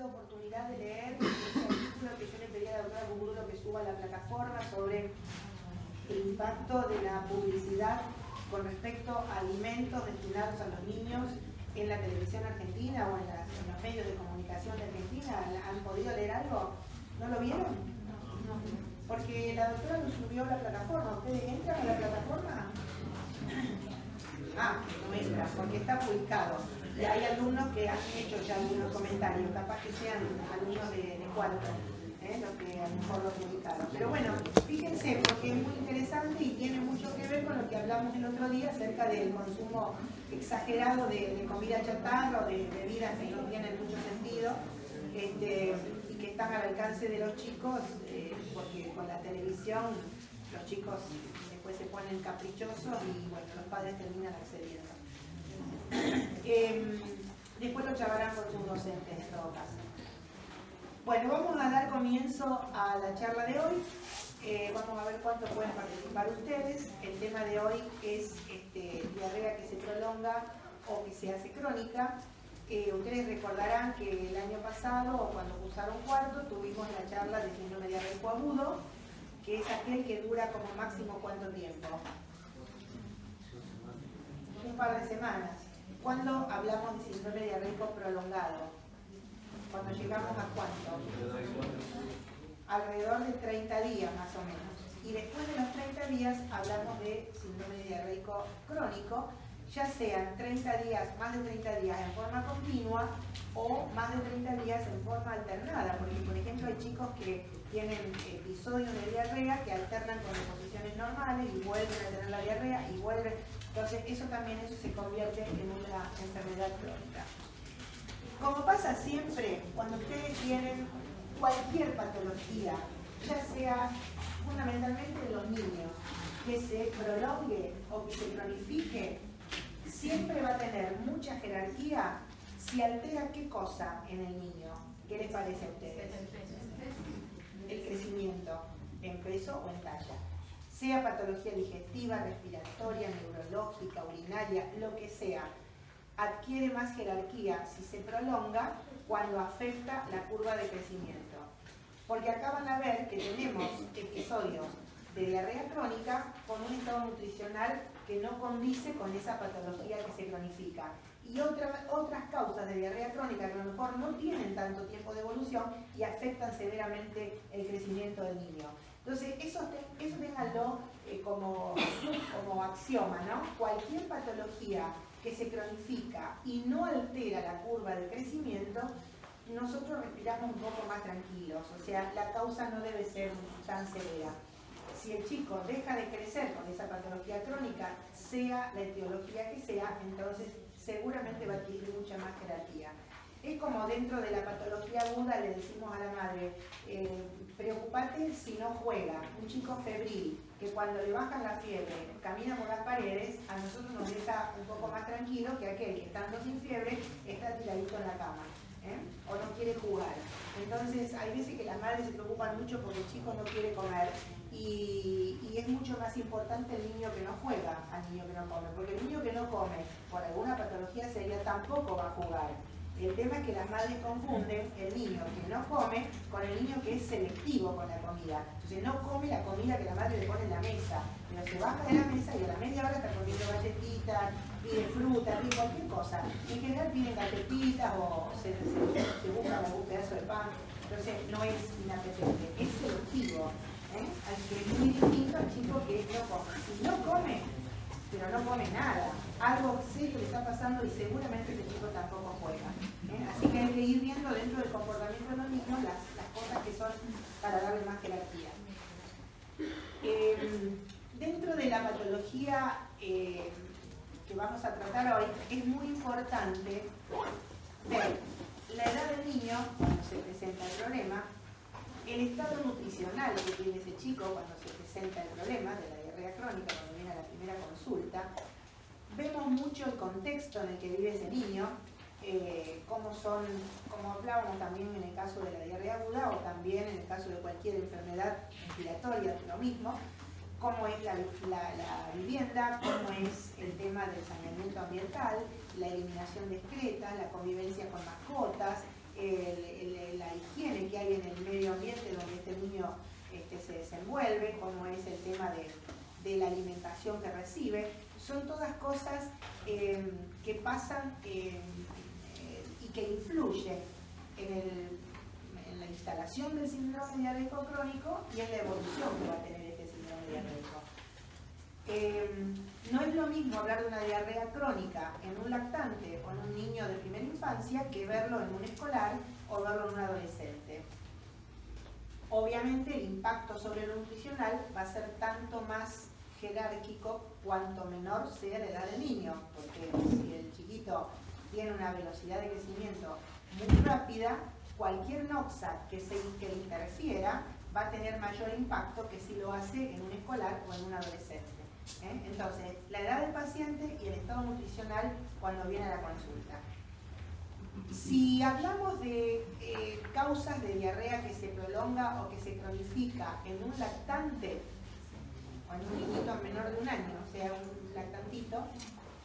tenido oportunidad de leer ese artículo que yo le pedí a la doctora Bugurulo que suba a la plataforma sobre el impacto de la publicidad con respecto a alimentos destinados a los niños en la televisión argentina o en los medios de comunicación de Argentina? ¿Han podido leer algo? ¿No lo vieron? No. Porque la doctora lo subió a la plataforma. ¿Ustedes entran a la plataforma? Ah, no entran, porque está publicado. Y hay alumnos que han hecho ya algunos comentarios, capaz que sean alumnos de cuarto, los que a lo mejor lo publicaron. Pero bueno, fíjense, porque es muy interesante y tiene mucho que ver con lo que hablamos el otro día acerca del consumo exagerado de comida chatarra o de bebidas que no tienen mucho sentido y que están al alcance de los chicos, porque con la televisión los chicos después se ponen caprichosos y bueno, los padres terminan accediendo. Después lo charlarán con sus docentes en todo caso. Bueno, vamos a dar comienzo a la charla de hoy. Vamos a ver cuánto pueden participar ustedes. El tema de hoy es diarrea que se prolonga o que se hace crónica. Ustedes recordarán que el año pasado, cuando cursaron cuarto, tuvimos la charla de síndrome diarreico agudo, que es aquel que dura como máximo ¿cuánto tiempo? Un par de semanas. ¿Cuándo hablamos de síndrome diarreico prolongado? Cuando llegamos a ¿cuánto? Alrededor de 30 días más o menos. Y después de los 30 días hablamos de síndrome diarreico crónico, ya sean 30 días, más de 30 días en forma continua o más de 30 días en forma alternada, porque por ejemplo hay chicos que tienen episodios de diarrea que alternan con reposiciones normales y vuelven a tener la diarrea y vuelven. Entonces eso se convierte en una enfermedad crónica. Como pasa siempre, cuando ustedes tienen cualquier patología, ya sea fundamentalmente en los niños, que se prolongue o que se cronifique, siempre va a tener mucha jerarquía si altera qué cosa en el niño. ¿Qué les parece a ustedes? El crecimiento, en peso o en talla. Sea patología digestiva, respiratoria, neurológica, urinaria, lo que sea, adquiere más jerarquía si se prolonga cuando afecta la curva de crecimiento. Porque acá van a ver que tenemos episodios de diarrea crónica con un estado nutricional que no condice con esa patología que se cronifica. Y otras causas de diarrea crónica que a lo mejor no tienen tanto tiempo de evolución y afectan severamente el crecimiento del niño. Entonces, eso ténganlo como axioma, ¿no? Cualquier patología que se cronifica y no altera la curva de crecimiento, nosotros respiramos un poco más tranquilos, o sea, la causa no debe ser tan severa. Si el chico deja de crecer con esa patología crónica, sea la etiología que sea, entonces seguramente va a adquirir mucha más jerarquía. Es como dentro de la patología aguda le decimos a la madre, preocupate si no juega. Un chico febril, que cuando le bajan la fiebre, camina por las paredes, a nosotros nos deja un poco más tranquilo que aquel que estando sin fiebre está tiradito en la cama, o no quiere jugar. Entonces hay veces que las madres se preocupan mucho porque el chico no quiere comer y es mucho más importante el niño que no juega al niño que no come, porque el niño que no come por alguna patología seria tampoco va a jugar. El tema es que las madres confunden el niño que no come con el niño que es selectivo con la comida. Entonces no come la comida que la madre le pone en la mesa, pero se baja de la mesa y a la media hora está comiendo galletitas, pide fruta, pide cualquier cosa. En general piden galletitas o se buscan algún pedazo de pan. Entonces no es inapetente, es selectivo. Así que es muy distinto al chico que no come. Si no come, pero no come nada, algo serio le está pasando y seguramente el chico tampoco juega. Así que hay que ir viendo dentro del comportamiento de los niños las cosas que son para darle más jerarquía. Dentro de la patología que vamos a tratar hoy, es muy importante ver la edad del niño cuando se presenta el problema, el estado nutricional que tiene ese chico cuando se presenta el problema de la diarrea crónica, cuando viene a la primera consulta. Vemos mucho el contexto en el que vive ese niño, como hablábamos también en el caso de la diarrea aguda o también en el caso de cualquier enfermedad respiratoria, lo mismo, cómo es la vivienda, cómo es el tema del saneamiento ambiental, la eliminación de excretas, la convivencia con mascotas, la higiene que hay en el medio ambiente donde este niño se desenvuelve, cómo es el tema de la alimentación que recibe. Son todas cosas que pasan y que influyen en la instalación del síndrome diarreico crónico y en la evolución que va a tener este síndrome diarreico. No es lo mismo hablar de una diarrea crónica en un lactante o en un niño de primera infancia que verlo en un escolar o verlo en un adolescente. Obviamente el impacto sobre lo nutricional va a ser tanto más jerárquico cuanto menor sea la edad del niño, porque si el chiquito tiene una velocidad de crecimiento muy rápida, cualquier noxa que le interfiera va a tener mayor impacto que si lo hace en un escolar o en un adolescente. Entonces, la edad del paciente y el estado nutricional cuando viene a la consulta. Si hablamos de causas de diarrea que se prolonga o que se cronifica en un lactante o en un niñito menor de 1 año, o sea, un lactantito,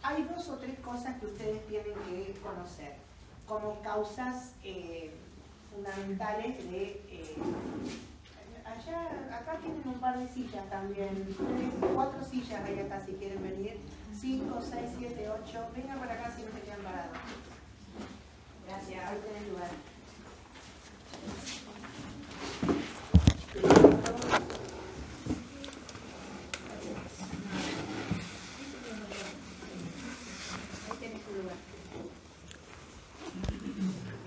hay 2 o 3 cosas que ustedes tienen que conocer como causas fundamentales de... acá tienen un par de sillas también, 4 sillas hay acá si quieren venir, 5, 6, 7, 8, vengan para acá si no se quedan parados. Gracias, ahí tienen lugar. Ahí tenés tu lugar.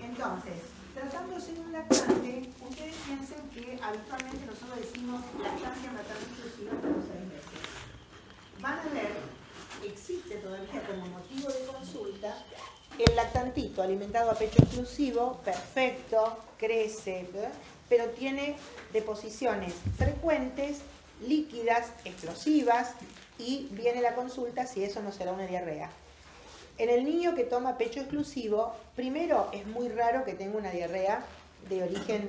Entonces, tratándose de un lactante, ustedes piensen que habitualmente nosotros decimos lactancia materna exclusiva hasta los 6 meses. Van a ver, existe todavía como motivo de consulta el lactantito alimentado a pecho exclusivo, perfecto, crece, pero tiene deposiciones frecuentes, líquidas, explosivas, y viene la consulta si eso no será una diarrea. En el niño que toma pecho exclusivo, primero es muy raro que tenga una diarrea de origen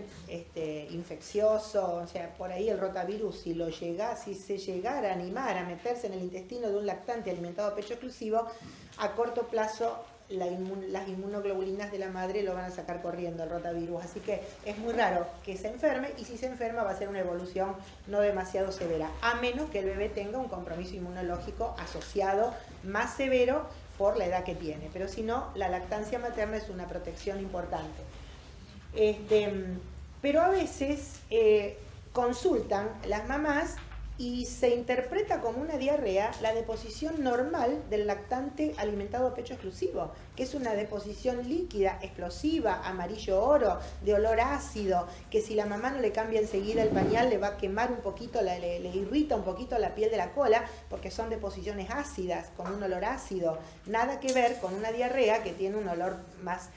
infeccioso, o sea, por ahí el rotavirus, si se llegara a animar a meterse en el intestino de un lactante alimentado a pecho exclusivo, a corto plazo las inmunoglobulinas de la madre lo van a sacar corriendo el rotavirus, así que es muy raro que se enferme, y si se enferma va a ser una evolución no demasiado severa, a menos que el bebé tenga un compromiso inmunológico asociado más severo por la edad que tiene, pero si no, la lactancia materna es una protección importante. Pero a veces consultan las mamás y se interpreta como una diarrea la deposición normal del lactante alimentado a pecho exclusivo, que es una deposición líquida, explosiva, amarillo oro, de olor ácido, que si la mamá no le cambia enseguida el pañal le va a quemar un poquito, le irrita un poquito la piel de la cola, porque son deposiciones ácidas, con un olor ácido. Nada que ver con una diarrea que tiene un olor más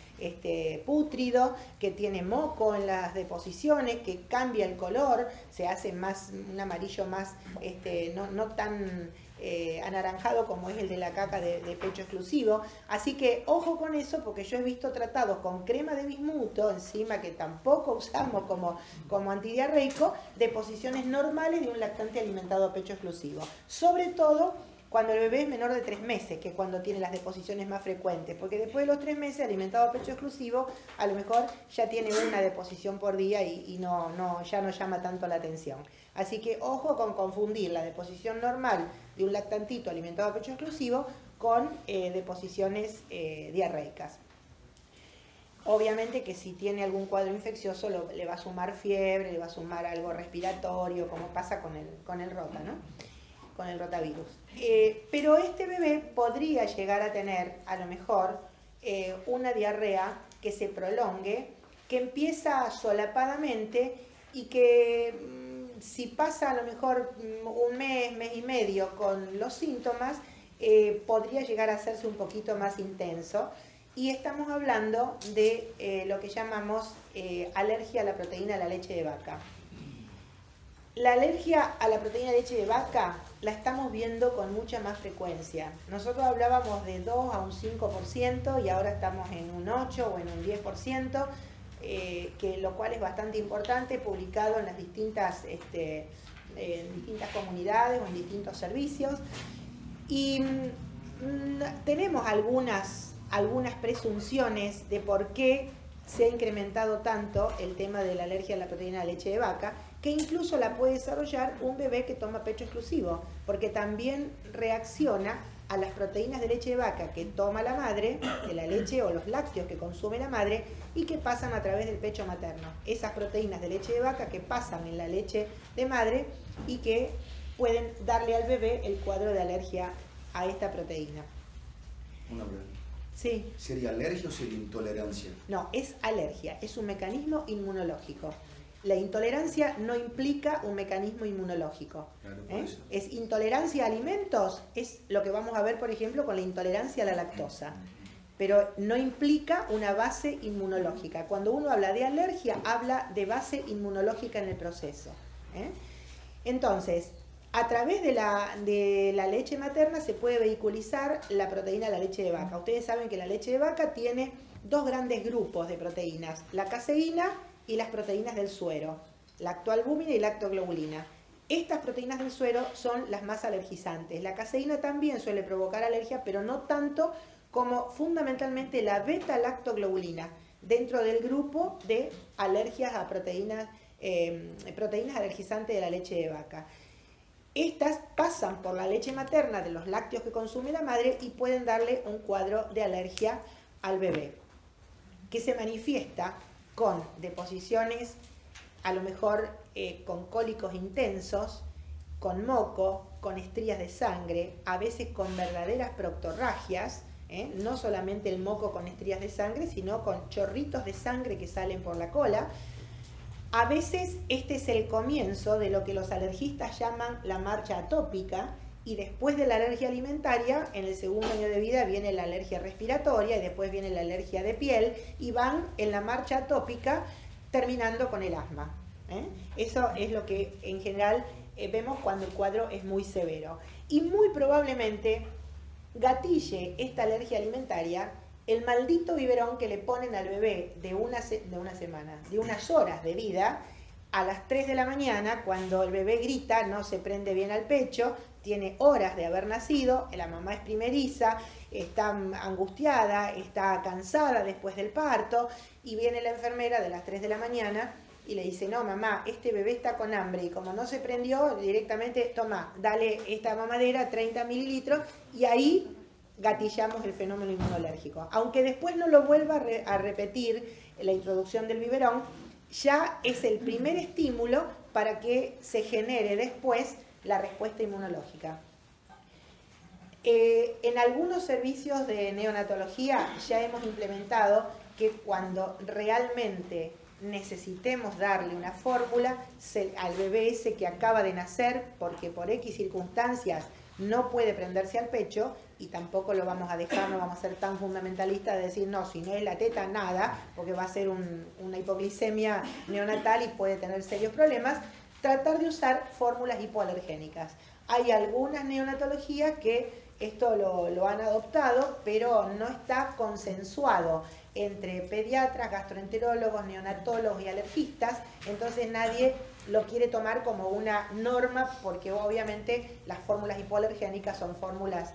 pútrido, que tiene moco en las deposiciones, que cambia el color, se hace más un amarillo más no tan anaranjado como es el de la caca de pecho exclusivo. Así que ojo con eso, porque yo he visto tratados con crema de bismuto encima, que tampoco usamos como antidiarreico, deposiciones normales de un lactante alimentado a pecho exclusivo, sobre todo cuando el bebé es menor de 3 meses, que es cuando tiene las deposiciones más frecuentes, porque después de los 3 meses alimentado a pecho exclusivo, a lo mejor ya tiene una deposición por día y ya no llama tanto la atención. Así que ojo con confundir la deposición normal de un lactantito alimentado a pecho exclusivo con deposiciones diarreicas. Obviamente que si tiene algún cuadro infeccioso le va a sumar fiebre, le va a sumar algo respiratorio, como pasa con el rota, ¿no? Con el rotavirus. Pero este bebé podría llegar a tener, a lo mejor, una diarrea que se prolongue, que empieza solapadamente y que si pasa a lo mejor un mes, mes y medio con los síntomas, podría llegar a hacerse un poquito más intenso. Y estamos hablando de lo que llamamos alergia a la proteína de la leche de vaca. La alergia a la proteína de leche de vaca la estamos viendo con mucha más frecuencia. Nosotros hablábamos de 2 a un 5% y ahora estamos en un 8 o en un 10%, lo cual es bastante importante, publicado en las distintas comunidades o en distintos servicios. Y tenemos algunas presunciones de por qué se ha incrementado tanto el tema de la alergia a la proteína de leche de vaca, que incluso la puede desarrollar un bebé que toma pecho exclusivo, porque también reacciona a las proteínas de leche de vaca que toma la madre, de la leche o los lácteos que consume la madre y que pasan a través del pecho materno. Esas proteínas de leche de vaca que pasan en la leche de madre y que pueden darle al bebé el cuadro de alergia a esta proteína. Una pregunta. Sí. ¿Sería alergia o sería intolerancia? No, es alergia, es un mecanismo inmunológico. La intolerancia no implica un mecanismo inmunológico. Claro, Es intolerancia a alimentos, es lo que vamos a ver, por ejemplo, con la intolerancia a la lactosa. Pero no implica una base inmunológica. Cuando uno habla de alergia, habla de base inmunológica en el proceso. Entonces, a través de la leche materna se puede vehiculizar la proteína de la leche de vaca. Ustedes saben que la leche de vaca tiene dos grandes grupos de proteínas, la caseína y las proteínas del suero, lactoalbúmina y lactoglobulina. Estas proteínas del suero son las más alergizantes. La caseína también suele provocar alergia, pero no tanto como fundamentalmente la beta-lactoglobulina, dentro del grupo de alergias a proteínas alergizantes de la leche de vaca. Estas pasan por la leche materna de los lácteos que consume la madre y pueden darle un cuadro de alergia al bebé, que se manifiesta con deposiciones, a lo mejor con cólicos intensos, con moco, con estrías de sangre, a veces con verdaderas proctorragias, no solamente el moco con estrías de sangre, sino con chorritos de sangre que salen por la cola. A veces este es el comienzo de lo que los alergistas llaman la marcha atópica, y después de la alergia alimentaria, en el segundo año de vida viene la alergia respiratoria y después viene la alergia de piel, y van en la marcha atópica terminando con el asma. Eso es lo que en general vemos cuando el cuadro es muy severo. Y muy probablemente gatille esta alergia alimentaria el maldito biberón que le ponen al bebé de unas horas de vida, a las 3 de la mañana, cuando el bebé grita, no se prende bien al pecho, tiene horas de haber nacido, la mamá es primeriza, está angustiada, está cansada después del parto, y viene la enfermera de las 3 de la mañana y le dice, no mamá, este bebé está con hambre, y como no se prendió, directamente, toma, dale esta mamadera, 30 mililitros, y ahí gatillamos el fenómeno inmunológico. Aunque después no lo vuelva a repetir la introducción del biberón, ya es el primer estímulo para que se genere después la respuesta inmunológica. En algunos servicios de neonatología ya hemos implementado que cuando realmente necesitemos darle una fórmula al bebé ese que acaba de nacer, porque por X circunstancias no puede prenderse al pecho, y tampoco lo vamos a dejar, no vamos a ser tan fundamentalistas de decir, no, si no es la teta, nada, porque va a ser una hipoglicemia neonatal y puede tener serios problemas, tratar de usar fórmulas hipoalergénicas. Hay algunas neonatologías que esto lo han adoptado, pero no está consensuado entre pediatras, gastroenterólogos, neonatólogos y alergistas, entonces nadie lo quiere tomar como una norma, porque obviamente las fórmulas hipoalergénicas son fórmulas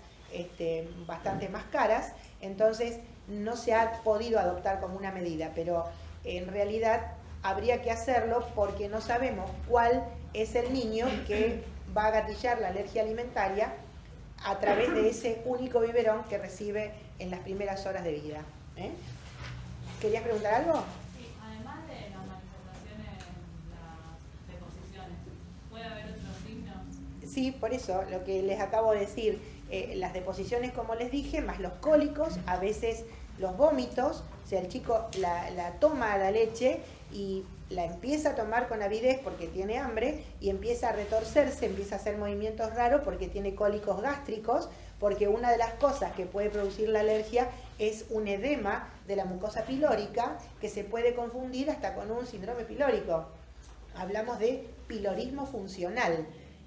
bastante más caras, entonces no se ha podido adoptar como una medida, pero en realidad habría que hacerlo porque no sabemos cuál es el niño que va a gatillar la alergia alimentaria a través de ese único biberón que recibe en las primeras horas de vida. ¿Querías preguntar algo? Sí, además de las manifestaciones, las deposiciones, ¿puede haber otros signos? Sí, por eso, lo que les acabo de decir, las deposiciones, como les dije, más los cólicos, a veces los vómitos, o sea, el chico la toma la leche y la empieza a tomar con avidez porque tiene hambre y empieza a retorcerse, empieza a hacer movimientos raros porque tiene cólicos gástricos, porque una de las cosas que puede producir la alergia es un edema de la mucosa pilórica que se puede confundir hasta con un síndrome pilórico. Hablamos de pilorismo funcional.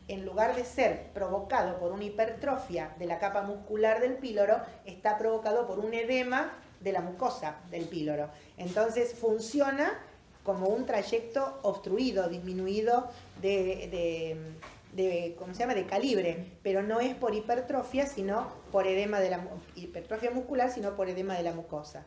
En lugar de ser provocado por una hipertrofia de la capa muscular del píloro, está provocado por un edema de la mucosa del píloro. Entonces funciona como un trayecto obstruido, disminuido ¿cómo se llama?, de calibre, pero no es por hipertrofia, sino por edema de la hipertrofia muscular, sino por edema de la mucosa.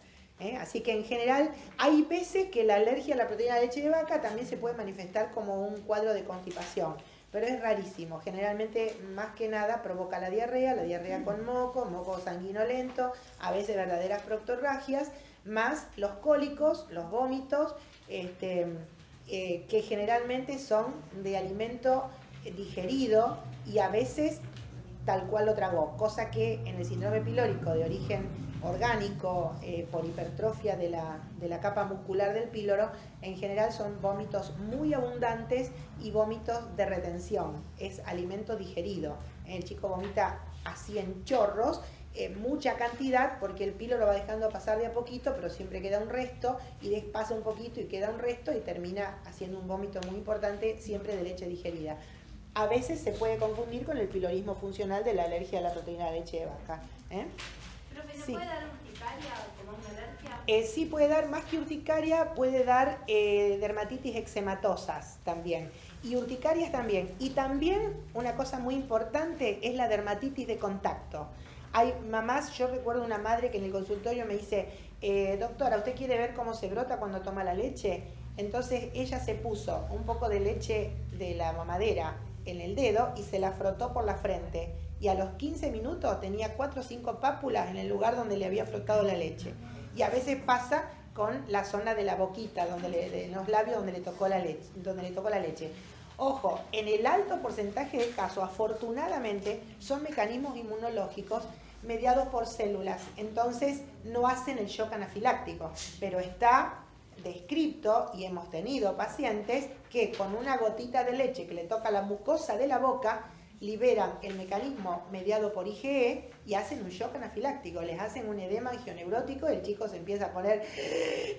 Así que en general hay veces que la alergia a la proteína de leche de vaca también se puede manifestar como un cuadro de constipación, pero es rarísimo. Generalmente, más que nada, provoca la diarrea con moco sanguinolento, a veces verdaderas proctorragias, más los cólicos, los vómitos, que generalmente son de alimento digerido y a veces tal cual lo tragó, cosa que en el síndrome pilórico de origen orgánico por hipertrofia de la capa muscular del píloro, en general son vómitos muy abundantes y vómitos de retención, es alimento digerido. El chico vomita así en chorros, mucha cantidad, porque el píloro va dejando pasar de a poquito, pero siempre queda un resto, y pasa un poquito y queda un resto, y termina haciendo un vómito muy importante, siempre de leche digerida. A veces se puede confundir con el pilorismo funcional de la alergia a la proteína de leche de vaca. Profe, ¿no Sí. puede dar urticaria como una alergia? Sí puede dar, más que urticaria, puede dar dermatitis eczematosas también. Y urticarias también. Y también una cosa muy importante es la dermatitis de contacto. Hay mamás, yo recuerdo una madre que en el consultorio me dice, doctora, ¿usted quiere ver cómo se brota cuando toma la leche? Entonces ella se puso un poco de leche de la mamadera en el dedo y se la frotó por la frente. Y a los 15 minutos tenía 4 o 5 pápulas en el lugar donde le había frotado la leche. Y a veces pasa con la zona de la boquita, de los labios donde le tocó la leche. Ojo, en el alto porcentaje de casos, afortunadamente, son mecanismos inmunológicos mediados por células. Entonces, no hacen el shock anafiláctico, pero está descrito y hemos tenido pacientes que con una gotita de leche que le toca la mucosa de la boca liberan el mecanismo mediado por IgE y hacen un shock anafiláctico, les hacen un edema angioneurótico, el chico se empieza a poner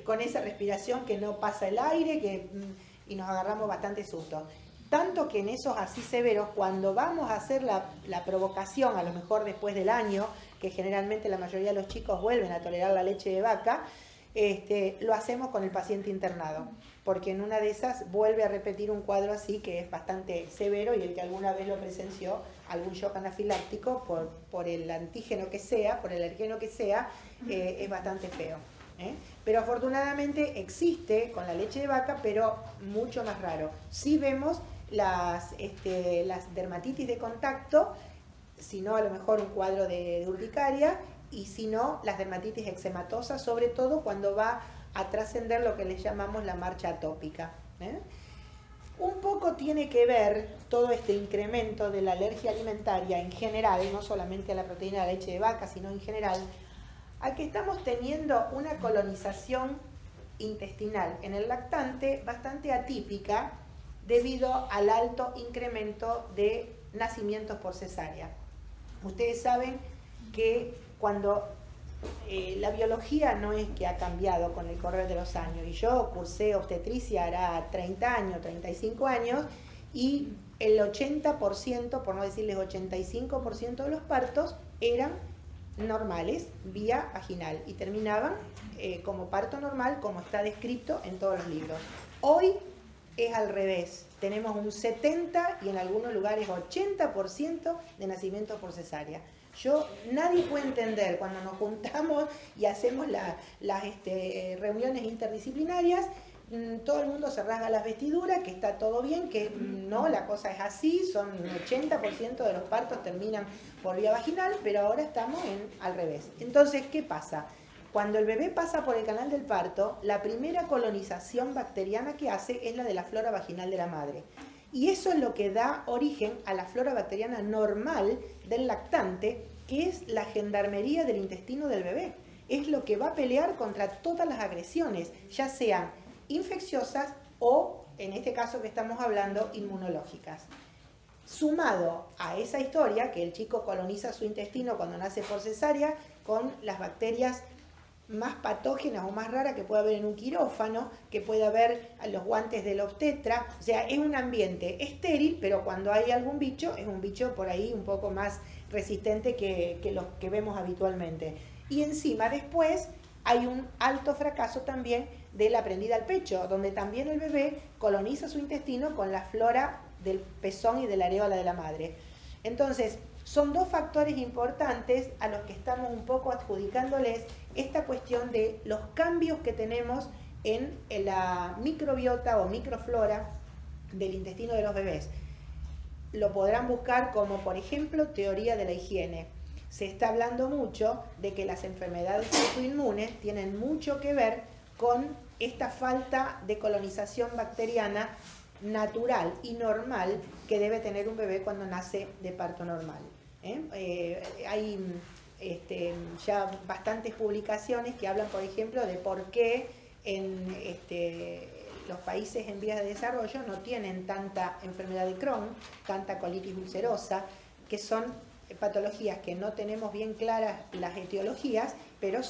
con esa respiración que no pasa el aire y nos agarramos bastante susto. Tanto que en esos así severos, cuando vamos a hacer la provocación, a lo mejor después del año, que generalmente la mayoría de los chicos vuelven a tolerar la leche de vaca, lo hacemos con el paciente internado, porque en una de esas vuelve a repetir un cuadro así que es bastante severo, y el que alguna vez lo presenció, algún shock anafiláctico por el antígeno que sea, por el alergeno que sea, es bastante feo. Pero afortunadamente existe con la leche de vaca, pero mucho más raro. Sí vemos las dermatitis de contacto, si no a lo mejor un cuadro de urticaria, y si no las dermatitis eczematosas, sobre todo cuando va a trascender lo que le llamamos la marcha atópica. Un poco tiene que ver todo este incremento de la alergia alimentaria en general, no solamente a la proteína de la leche de vaca, sino en general, a que estamos teniendo una colonización intestinal en el lactante bastante atípica debido al alto incremento de nacimientos por cesárea. Ustedes saben que cuando la biología no es que ha cambiado con el correr de los años, y yo cursé obstetricia hará 30 años, 35 años, y el 80%, por no decirles 85% de los partos eran normales, vía vaginal, y terminaban como parto normal, como está descrito en todos los libros. Hoy es al revés, tenemos un 70% y en algunos lugares 80% de nacimientos por cesárea. Nadie puede entender cuando nos juntamos y hacemos las reuniones interdisciplinarias, todo el mundo se rasga las vestiduras, que está todo bien, que no, la cosa es así, son un 80% de los partos terminan por vía vaginal, pero ahora estamos al revés. Entonces, ¿qué pasa? Cuando el bebé pasa por el canal del parto, la primera colonización bacteriana que hace es la de la flora vaginal de la madre. Y eso es lo que da origen a la flora bacteriana normal del lactante, que es la gendarmería del intestino del bebé. Es lo que va a pelear contra todas las agresiones, ya sean infecciosas o, en este caso que estamos hablando, inmunológicas. Sumado a esa historia, que el chico coloniza su intestino cuando nace por cesárea con las bacterias más patógenas o más raras que puede haber en un quirófano, que puede haber a los guantes del obstetra, o sea, es un ambiente estéril, pero cuando hay algún bicho, es un bicho por ahí un poco más resistente que los que vemos habitualmente. Y encima después hay un alto fracaso también de la prendida al pecho, donde también el bebé coloniza su intestino con la flora del pezón y de la areola de la madre. Entonces, Son dos factores importantes a los que estamos un poco adjudicándoles esta cuestión de los cambios que tenemos en la microbiota o microflora del intestino de los bebés. Lo podrán buscar como, por ejemplo, teoría de la higiene. Se está hablando mucho de que las enfermedades autoinmunes tienen mucho que ver con esta falta de colonización bacteriana natural y normal que debe tener un bebé cuando nace de parto normal. Hay ya bastantes publicaciones que hablan, por ejemplo, de por qué en los países en vías de desarrollo no tienen tanta enfermedad de Crohn, tanta colitis ulcerosa, que son patologías que no tenemos bien claras las etiologías, pero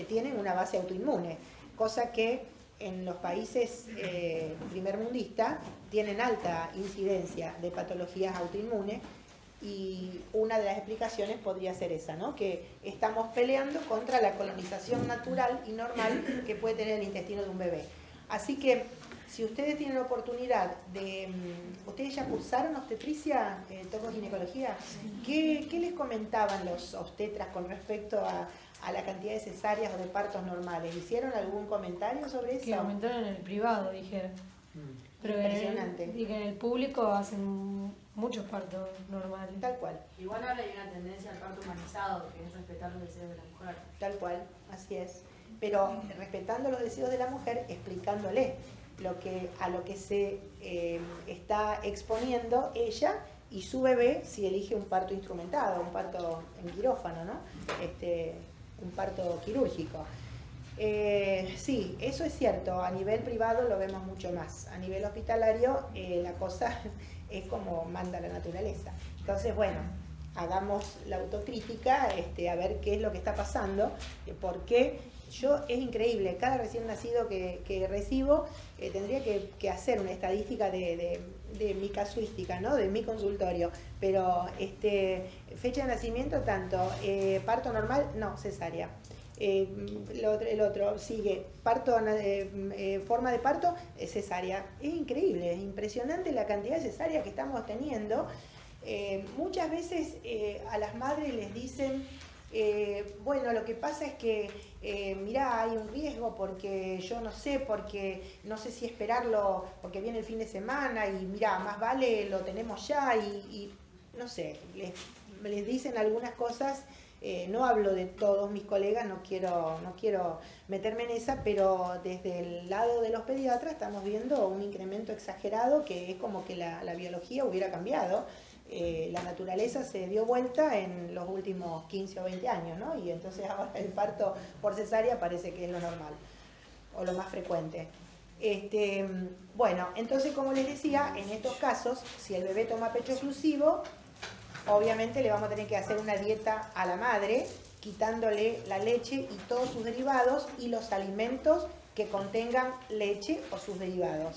tienen una base autoinmune, cosa que en los países primermundistas tienen alta incidencia de patologías autoinmunes, y una de las explicaciones podría ser esa, ¿no? Que estamos peleando contra la colonización natural y normal que puede tener el intestino de un bebé. Así que, si ustedes tienen la oportunidad de... ¿Ustedes ya cursaron obstetricia, tocoginecología? ¿Qué les comentaban los obstetras con respecto a la cantidad de cesáreas o de partos normales? ¿Hicieron algún comentario sobre eso? Que aumentaron en el privado, dijeron. Pero impresionante. En el público hacen muchos partos normales. Tal cual. Igual ahora hay una tendencia al parto humanizado, que es respetar los deseos de la mujer. Tal cual, así es. Pero respetando los deseos de la mujer, explicándole a lo que se está exponiendo ella y su bebé si elige un parto instrumentado, un parto en quirófano, ¿no? Un parto quirúrgico. Sí, eso es cierto, a nivel privado lo vemos mucho más. A nivel hospitalario la cosa es como manda la naturaleza. Entonces, bueno, hagamos la autocrítica, a ver qué es lo que está pasando, porque es increíble, cada recién nacido que recibo, tendría que hacer una estadística de mi casuística, ¿no? De mi consultorio, pero fecha de nacimiento tanto, parto normal, no, cesárea. El otro sigue, forma de parto, cesárea. Es increíble, es impresionante la cantidad de cesáreas que estamos teniendo. Muchas veces a las madres les dicen, bueno, lo que pasa es que mirá, hay un riesgo porque yo no sé, porque no sé si esperarlo porque viene el fin de semana y mirá, más vale lo tenemos ya y no sé, les dicen algunas cosas. No hablo de todos mis colegas, no quiero meterme en esa, pero desde el lado de los pediatras estamos viendo un incremento exagerado que es como que la biología hubiera cambiado. La naturaleza se dio vuelta en los últimos 15 o 20 años, ¿no? Y entonces ahora el parto por cesárea parece que es lo normal o lo más frecuente. Bueno, entonces como les decía, en estos casos, si el bebé toma pecho exclusivo, obviamente le vamos a tener que hacer una dieta a la madre, quitándole la leche y todos sus derivados y los alimentos que contengan leche o sus derivados.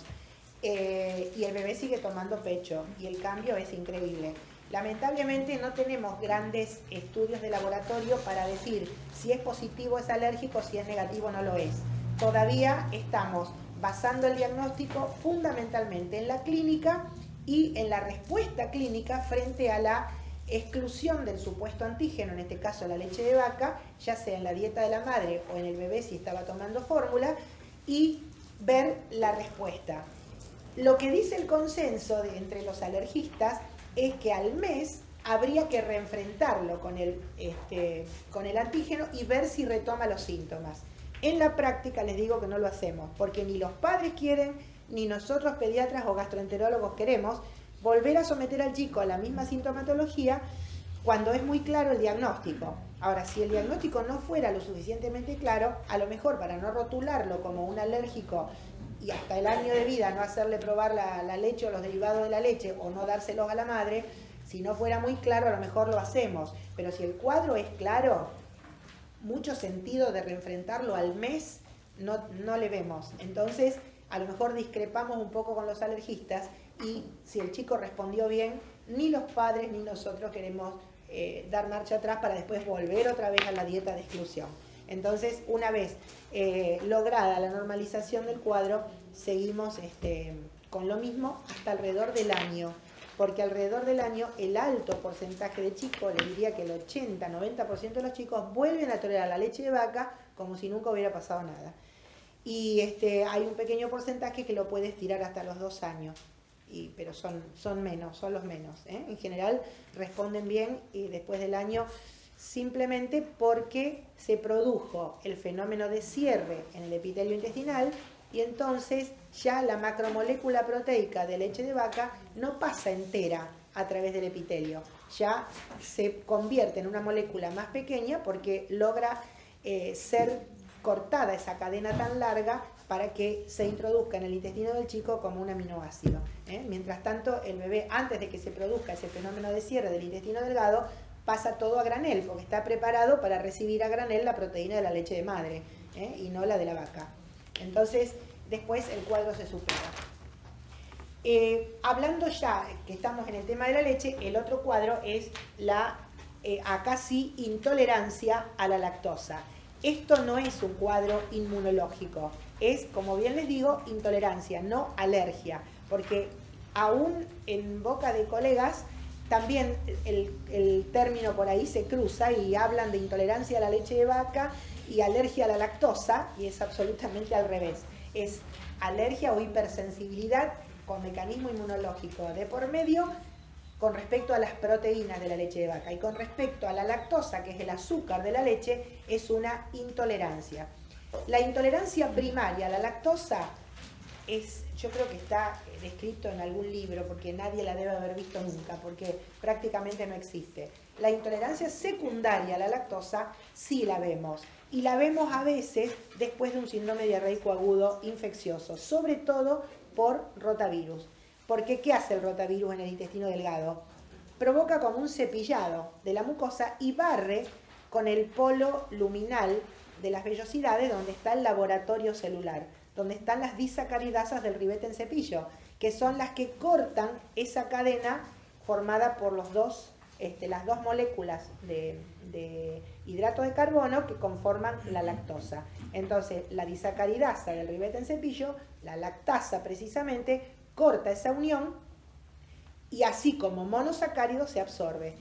Y el bebé sigue tomando pecho y el cambio es increíble. Lamentablemente no tenemos grandes estudios de laboratorio para decir si es positivo, es alérgico, si es negativo, no lo es. Todavía estamos basando el diagnóstico fundamentalmente en la clínica y en la respuesta clínica frente a la exclusión del supuesto antígeno, en este caso la leche de vaca, ya sea en la dieta de la madre o en el bebé si estaba tomando fórmula, y ver la respuesta. Lo que dice el consenso entre los alergistas es que al mes habría que reenfrentarlo con el antígeno y ver si retoma los síntomas. En la práctica les digo que no lo hacemos, porque ni los padres quieren, ni nosotros pediatras o gastroenterólogos queremos volver a someter al chico a la misma sintomatología cuando es muy claro el diagnóstico. Ahora, si el diagnóstico no fuera lo suficientemente claro, a lo mejor para no rotularlo como un alérgico y hasta el año de vida no hacerle probar la leche o los derivados de la leche o no dárselos a la madre, si no fuera muy claro a lo mejor lo hacemos. Pero si el cuadro es claro, mucho sentido de reenfrentarlo al mes no le vemos. Entonces, a lo mejor discrepamos un poco con los alergistas y si el chico respondió bien, ni los padres ni nosotros queremos dar marcha atrás para después volver otra vez a la dieta de exclusión. Entonces, una vez lograda la normalización del cuadro, seguimos con lo mismo hasta alrededor del año. porque alrededor del año el alto porcentaje de chicos, les diría que el 80-90% de los chicos vuelven a tolerar la leche de vaca como si nunca hubiera pasado nada. Y hay un pequeño porcentaje que lo puede estirar hasta los 2 años, pero son menos, son los menos. En general responden bien y después del año, simplemente porque se produjo el fenómeno de cierre en el epitelio intestinal y entonces ya la macromolécula proteica de leche de vaca no pasa entera a través del epitelio, ya se convierte en una molécula más pequeña porque logra ser cortada esa cadena tan larga para que se introduzca en el intestino del chico como un aminoácido. Mientras tanto, el bebé, antes de que se produzca ese fenómeno de cierre del intestino delgado, pasa todo a granel, porque está preparado para recibir a granel la proteína de la leche de madre, y no la de la vaca. Entonces, después el cuadro se supera. Hablando ya que estamos en el tema de la leche, el otro cuadro es la, acá sí, intolerancia a la lactosa. Esto no es un cuadro inmunológico, es, como bien les digo, intolerancia, no alergia, porque aún en boca de colegas también el término por ahí se cruza y hablan de intolerancia a la leche de vaca y alergia a la lactosa, y es absolutamente al revés. Es alergia o hipersensibilidad con mecanismo inmunológico de por medio con respecto a las proteínas de la leche de vaca, y con respecto a la lactosa, que es el azúcar de la leche, es una intolerancia. La intolerancia primaria a la lactosa yo creo que está descrito en algún libro, porque nadie la debe haber visto nunca, porque prácticamente no existe. La intolerancia secundaria a la lactosa sí la vemos, y la vemos a veces después de un síndrome diarreico agudo infeccioso, sobre todo por rotavirus. Porque ¿qué hace el rotavirus en el intestino delgado? Provoca como un cepillado de la mucosa y barre con el polo luminal de las vellosidades donde está el laboratorio celular, donde están las disacaridasas del ribete en cepillo, que son las que cortan esa cadena formada por las dos moléculas de hidrato de carbono que conforman la lactosa. Entonces, la disacaridasa del ribete en cepillo, la lactasa precisamente, corta esa unión y así como monosacárido se absorbe.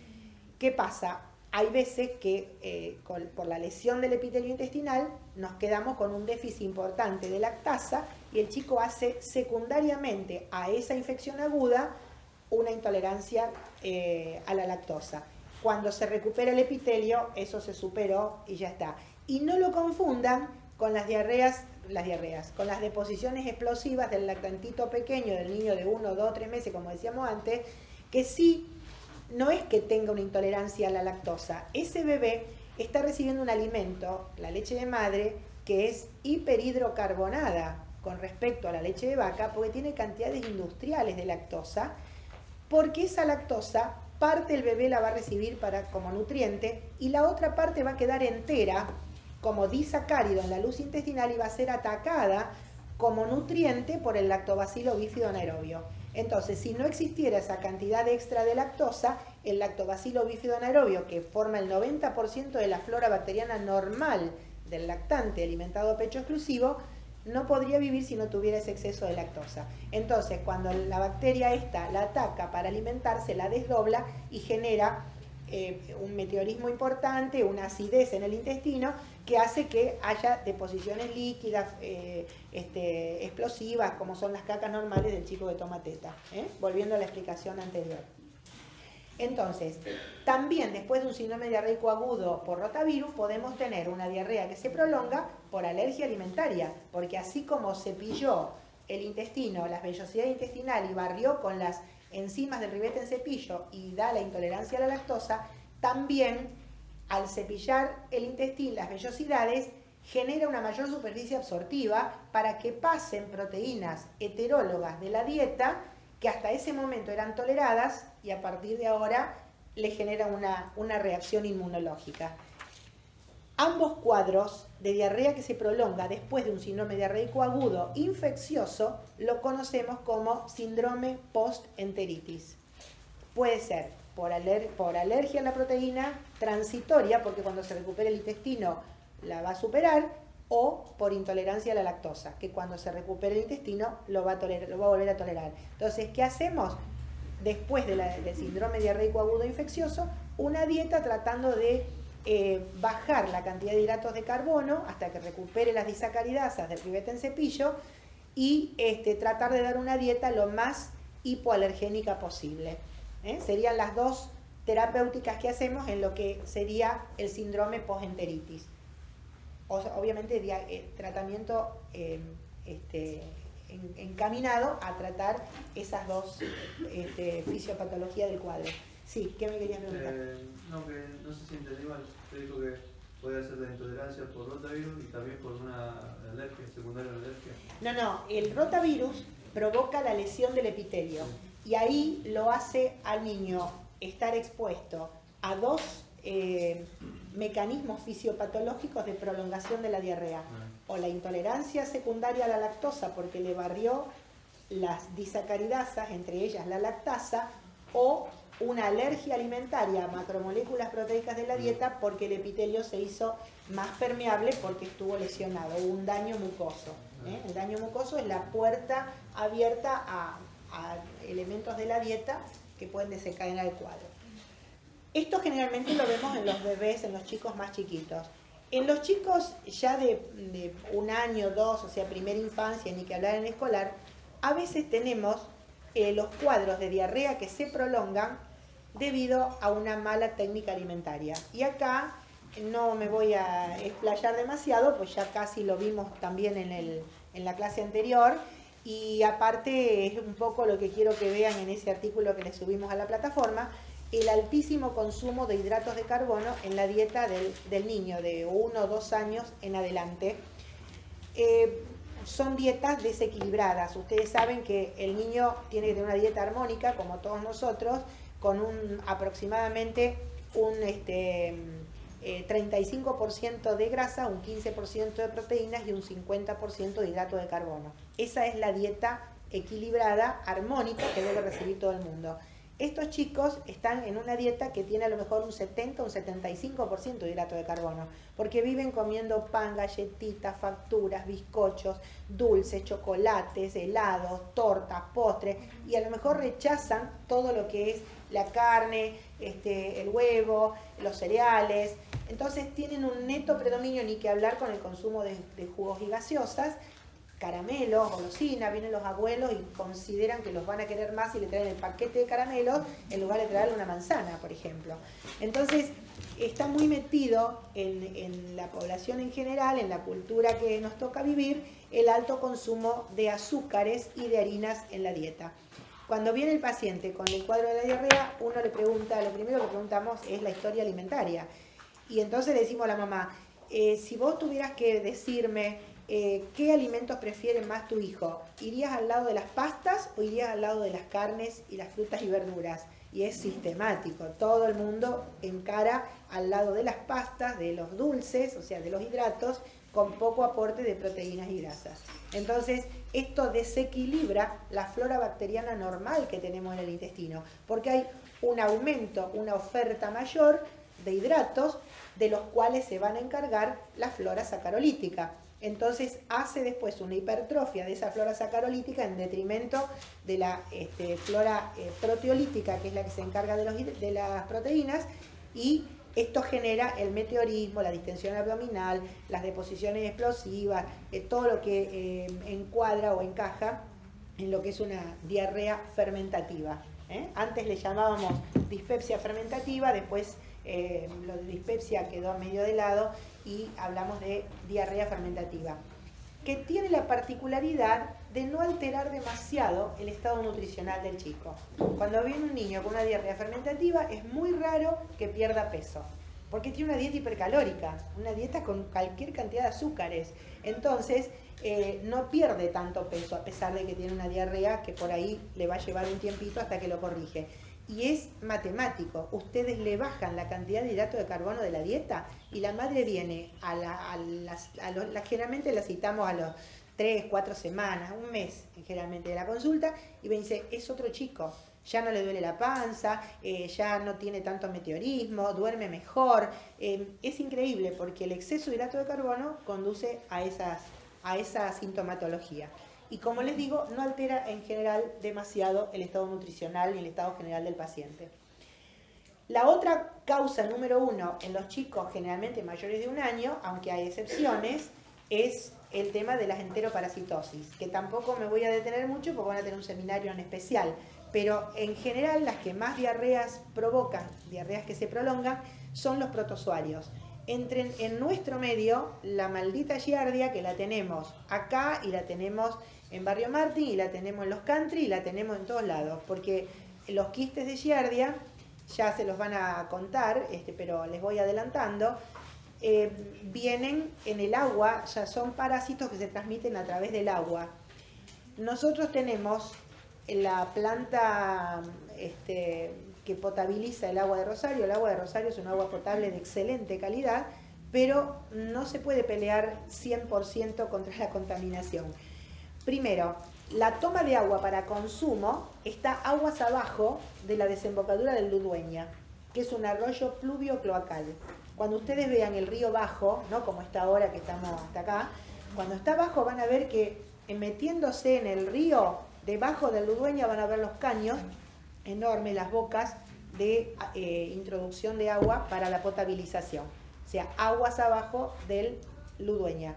¿Qué pasa? Hay veces que por la lesión del epitelio intestinal nos quedamos con un déficit importante de lactasa y el chico hace secundariamente a esa infección aguda una intolerancia a la lactosa. Cuando se recupera el epitelio, eso se superó y ya está. Y no lo confundan con las diarreas, con las deposiciones explosivas del lactantito pequeño, del niño de 1, 2, 3 meses, como decíamos antes, que sí, no es que tenga una intolerancia a la lactosa. Ese bebé está recibiendo un alimento, la leche de madre, que es hiperhidrocarbonada con respecto a la leche de vaca, porque tiene cantidades industriales de lactosa, porque esa lactosa, parte el bebé la va a recibir como nutriente y la otra parte va a quedar entera como disacárido en la luz intestinal y va a ser atacada como nutriente por el lactobacilo bífido anaerobio. Entonces, si no existiera esa cantidad extra de lactosa, el lactobacilo bífido anaerobio, que forma el 90% de la flora bacteriana normal del lactante alimentado a pecho exclusivo, no podría vivir si no tuviera ese exceso de lactosa. Entonces, cuando la bacteria esta la ataca para alimentarse, la desdobla y genera un meteorismo importante, una acidez en el intestino, que hace que haya deposiciones líquidas explosivas, como son las cacas normales del chico que toma teta. Volviendo a la explicación anterior. Entonces, también después de un síndrome diarreico agudo por rotavirus, podemos tener una diarrea que se prolonga por alergia alimentaria, porque así como cepilló el intestino, las vellosidades intestinales y barrió con las enzimas del ribete en cepillo y da la intolerancia a la lactosa, también al cepillar el intestino, las vellosidades, genera una mayor superficie absortiva para que pasen proteínas heterólogas de la dieta que hasta ese momento eran toleradas y a partir de ahora le genera una reacción inmunológica. Ambos cuadros de diarrea que se prolonga después de un síndrome diarreico agudo infeccioso lo conocemos como síndrome post-enteritis. Puede ser por alergia a la proteína transitoria, porque cuando se recupere el intestino la va a superar, o por intolerancia a la lactosa, que cuando se recupere el intestino lo va a volver a tolerar. Entonces, ¿qué hacemos? después del síndrome diarreico agudo infeccioso, una dieta tratando de bajar la cantidad de hidratos de carbono hasta que recupere las disacaridasas del ribete en cepillo y tratar de dar una dieta lo más hipoalergénica posible. Serían las dos terapéuticas que hacemos en lo que sería el síndrome postenteritis. Obviamente tratamiento encaminado a tratar esas dos fisiopatologías del cuadro. Sí, ¿qué me querías preguntar? No sé si entendí mal. Usted dijo que puede ser la intolerancia por rotavirus y también por una alergia, secundaria a la alergia. No, el rotavirus provoca la lesión del epitelio y ahí lo hace al niño estar expuesto a dos mecanismos fisiopatológicos de prolongación de la diarrea. O la intolerancia secundaria a la lactosa porque le barrió las disacaridasas, entre ellas la lactasa, o una alergia alimentaria a macromoléculas proteicas de la dieta porque el epitelio se hizo más permeable porque estuvo lesionado, hubo un daño mucoso. El daño mucoso es la puerta abierta a elementos de la dieta que pueden desencadenar el cuadro. Esto generalmente lo vemos en los bebés, en los chicos más chiquitos. En los chicos ya de 1 año, 2, o sea, primera infancia, ni que hablar en escolar, a veces tenemos los cuadros de diarrea que se prolongan debido a una mala técnica alimentaria. Y acá no me voy a explayar demasiado, pues ya casi lo vimos también en la clase anterior, y aparte es un poco lo que quiero que vean en ese artículo que les subimos a la plataforma, el altísimo consumo de hidratos de carbono en la dieta del niño de 1 o 2 años en adelante. Son dietas desequilibradas. Ustedes saben que el niño tiene que tener una dieta armónica, como todos nosotros, con aproximadamente un 35% de grasa, un 15% de proteínas y un 50% de hidrato de carbono. Esa es la dieta equilibrada, armónica, que debe recibir todo el mundo. Estos chicos están en una dieta que tiene a lo mejor un 70 o un 75% de hidrato de carbono, porque viven comiendo pan, galletitas, facturas, bizcochos, dulces, chocolates, helados, tortas, postres, y a lo mejor rechazan todo lo que es la carne, el huevo, los cereales. Entonces tienen un neto predominio, ni que hablar con el consumo de jugos y gaseosas, caramelos, golosinas. Vienen los abuelos y consideran que los van a querer más y le traen el paquete de caramelos en lugar de traerle una manzana, por ejemplo. Entonces, está muy metido en la población en general, en la cultura que nos toca vivir, el alto consumo de azúcares y de harinas en la dieta. Cuando viene el paciente con el cuadro de la diarrea, uno le pregunta, lo primero que preguntamos es la historia alimentaria. Y entonces le decimos a la mamá, si vos tuvieras que decirme ¿qué alimentos prefiere más tu hijo? ¿Irías al lado de las pastas o irías al lado de las carnes y las frutas y verduras? Y es sistemático, todo el mundo encara al lado de las pastas, de los dulces, o sea, de los hidratos, con poco aporte de proteínas y grasas. Entonces, esto desequilibra la flora bacteriana normal que tenemos en el intestino, porque hay un aumento, una oferta mayor de hidratos, de los cuales se van a encargar la flora sacarolítica. Entonces hace después una hipertrofia de esa flora sacarolítica en detrimento de la flora proteolítica, que es la que se encarga de las proteínas, y esto genera el meteorismo, la distensión abdominal, las deposiciones explosivas, todo lo que encuadra o encaja en lo que es una diarrea fermentativa. Antes le llamábamos dispepsia fermentativa, después lo de dispepsia quedó medio de lado y hablamos de diarrea fermentativa, que tiene la particularidad de no alterar demasiado el estado nutricional del chico. Cuando viene un niño con una diarrea fermentativa es muy raro que pierda peso, porque tiene una dieta hipercalórica, una dieta con cualquier cantidad de azúcares. Entonces no pierde tanto peso a pesar de que tiene una diarrea que por ahí le va a llevar un tiempito hasta que lo corrige. Y es matemático, ustedes le bajan la cantidad de hidrato de carbono de la dieta y la madre viene generalmente la citamos a los 3, 4 semanas, un mes generalmente de la consulta, y me dice, es otro chico, ya no le duele la panza, ya no tiene tanto meteorismo, duerme mejor. Es increíble porque el exceso de hidrato de carbono conduce a esa sintomatología. y como les digo, no altera en general demasiado el estado nutricional ni el estado general del paciente. La otra causa número 1 en los chicos generalmente mayores de 1 año, aunque hay excepciones, es el tema de las enteroparasitosis, que tampoco me voy a detener mucho porque van a tener un seminario en especial, pero en general las que más diarreas provocan, diarreas que se prolongan, son los protozoarios. Entren en nuestro medio la maldita giardia, que la tenemos acá y la tenemos en Barrio Martín y la tenemos en los country y la tenemos en todos lados, porque los quistes de giardia, ya se los van a contar, pero les voy adelantando, vienen en el agua, ya son parásitos que se transmiten a través del agua. Nosotros tenemos la planta que potabiliza el agua de Rosario. El agua de Rosario es un agua potable de excelente calidad, pero no se puede pelear 100% contra la contaminación. Primero, la toma de agua para consumo está aguas abajo de la desembocadura del Ludueña, que es un arroyo pluvio-cloacal. Cuando ustedes vean el río bajo, ¿no? Como está ahora que estamos hasta acá, cuando está abajo van a ver que metiéndose en el río, debajo del Ludueña van a ver los caños enormes, las bocas de introducción de agua para la potabilización. O sea, aguas abajo del Ludueña.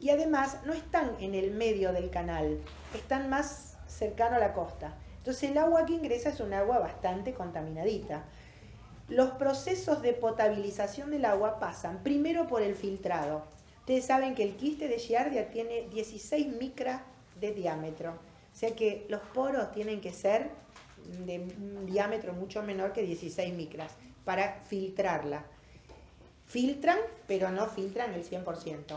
Y además no están en el medio del canal, están más cercano a la costa. Entonces el agua que ingresa es un agua bastante contaminadita. Los procesos de potabilización del agua pasan primero por el filtrado. Ustedes saben que el quiste de giardia tiene 16 micras de diámetro. O sea que los poros tienen que ser de un diámetro mucho menor que 16 micras para filtrarla. Filtran, pero no filtran el 100%.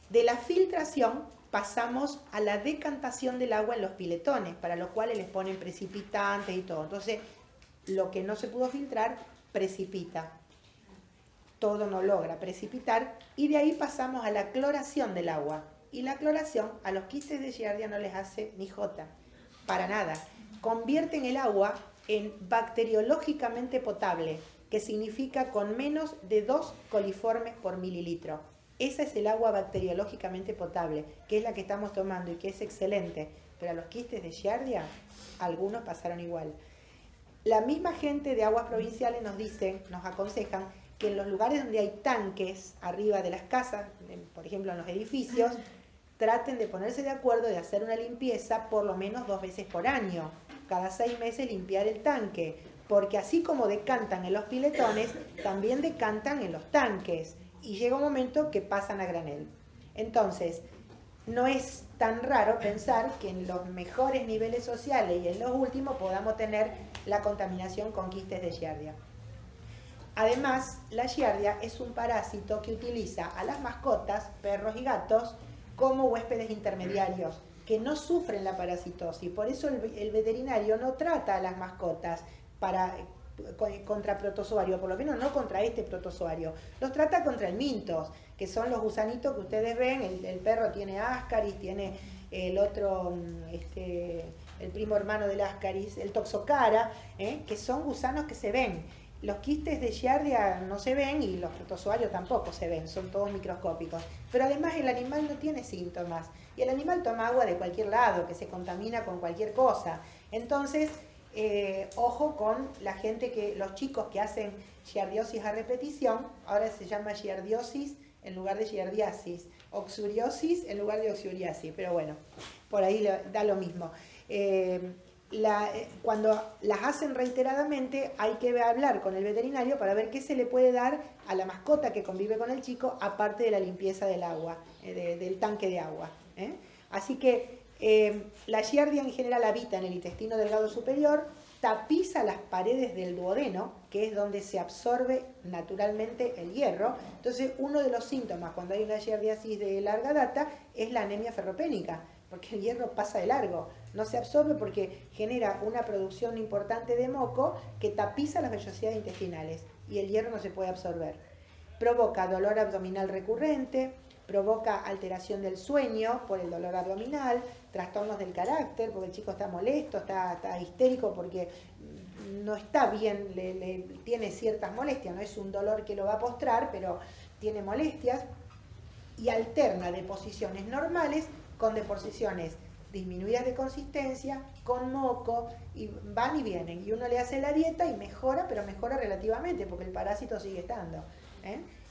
De la filtración pasamos a la decantación del agua en los piletones, para los cuales les ponen precipitantes y todo. Entonces, lo que no se pudo filtrar, precipita. Todo no logra precipitar, y de ahí pasamos a la cloración del agua. Y la cloración a los quistes de giardia no les hace ni jota, para nada. Convierten el agua en bacteriológicamente potable, que significa con menos de 2 coliformes por mililitro. Esa es el agua bacteriológicamente potable, que es la que estamos tomando y que es excelente. Pero a los quistes de giardia, algunos pasaron igual. La misma gente de Aguas Provinciales nos dicen, nos aconsejan, que en los lugares donde hay tanques arriba de las casas, por ejemplo en los edificios, traten de ponerse de acuerdo de hacer una limpieza por lo menos 2 veces por año. Cada 6 meses limpiar el tanque, porque así como decantan en los piletones, también decantan en los tanques. Y llega un momento que pasan a granel. Entonces, no es tan raro pensar que en los mejores niveles sociales y en los últimos podamos tener la contaminación con quistes de giardia. Además, la giardia es un parásito que utiliza a las mascotas, perros y gatos, como huéspedes intermediarios, que no sufren la parasitosis. Por eso el veterinario no trata a las mascotas contra protozoario, por lo menos no contra este protozoario. Los trata contra el mintos, que son los gusanitos que ustedes ven. El perro tiene ascaris, tiene el otro, el primo hermano del ascaris, el toxocara, que son gusanos que se ven. Los quistes de giardia no se ven y los protozoarios tampoco se ven, son todos microscópicos. Pero además el animal no tiene síntomas y el animal toma agua de cualquier lado, que se contamina con cualquier cosa. Entonces, ojo con la gente los chicos que hacen giardiosis a repetición, ahora se llama giardiosis en lugar de giardiasis, oxuriosis en lugar de oxuriasis, pero bueno, por ahí da lo mismo. Cuando las hacen reiteradamente hay que hablar con el veterinario para ver qué se le puede dar a la mascota que convive con el chico, aparte de la limpieza del agua, del tanque de agua. Así que la giardia en general habita en el intestino delgado superior, tapiza las paredes del duodeno, que es donde se absorbe naturalmente el hierro. Entonces, uno de los síntomas cuando hay una giardiasis de larga data es la anemia ferropénica, porque el hierro pasa de largo, no se absorbe porque genera una producción importante de moco que tapiza las vellosidades intestinales y el hierro no se puede absorber. Provoca dolor abdominal recurrente, provoca alteración del sueño por el dolor abdominal, trastornos del carácter, porque el chico está molesto, está histérico porque no está bien, tiene ciertas molestias, no es un dolor que lo va a postrar, pero tiene molestias, y alterna de posiciones normales con deposiciones disminuidas de consistencia, con moco, y van y vienen. Y uno le hace la dieta y mejora, pero mejora relativamente, porque el parásito sigue estando.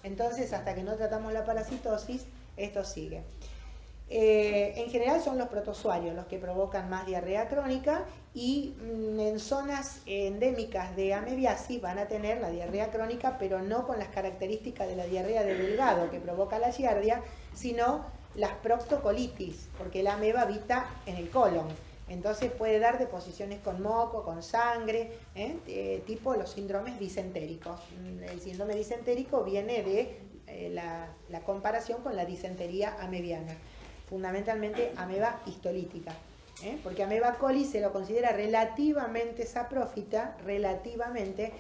Entonces, hasta que no tratamos la parasitosis, esto sigue. En general son los protozoarios los que provocan más diarrea crónica, y en zonas endémicas de amebiasis van a tener la diarrea crónica, pero no con las características de la diarrea de Delgado que provoca la giardia, sino las proctocolitis, porque la ameba habita en el colon. Entonces puede dar deposiciones con moco, con sangre, tipo los síndromes disentéricos. El síndrome disentérico viene de la comparación con la disentería amebiana, fundamentalmente ameba histolítica. Porque ameba coli se lo considera relativamente saprófita, relativamente,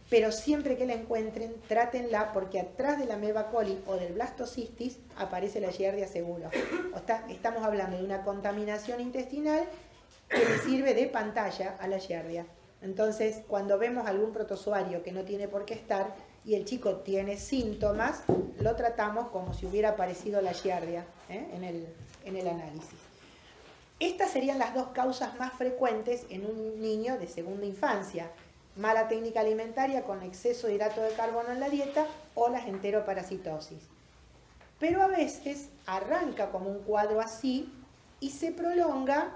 pero siempre que la encuentren, trátenla, porque atrás de la ameba coli o del blastocystis aparece la giardia seguro. Estamos hablando de una contaminación intestinal que le sirve de pantalla a la giardia. Entonces, cuando vemos algún protozoario que no tiene por qué estar y el chico tiene síntomas, lo tratamos como si hubiera aparecido la giardia en el análisis. Estas serían las dos causas más frecuentes en un niño de segunda infancia: mala técnica alimentaria con exceso de hidrato de carbono en la dieta o la enteroparasitosis. Pero a veces arranca como un cuadro así y se prolonga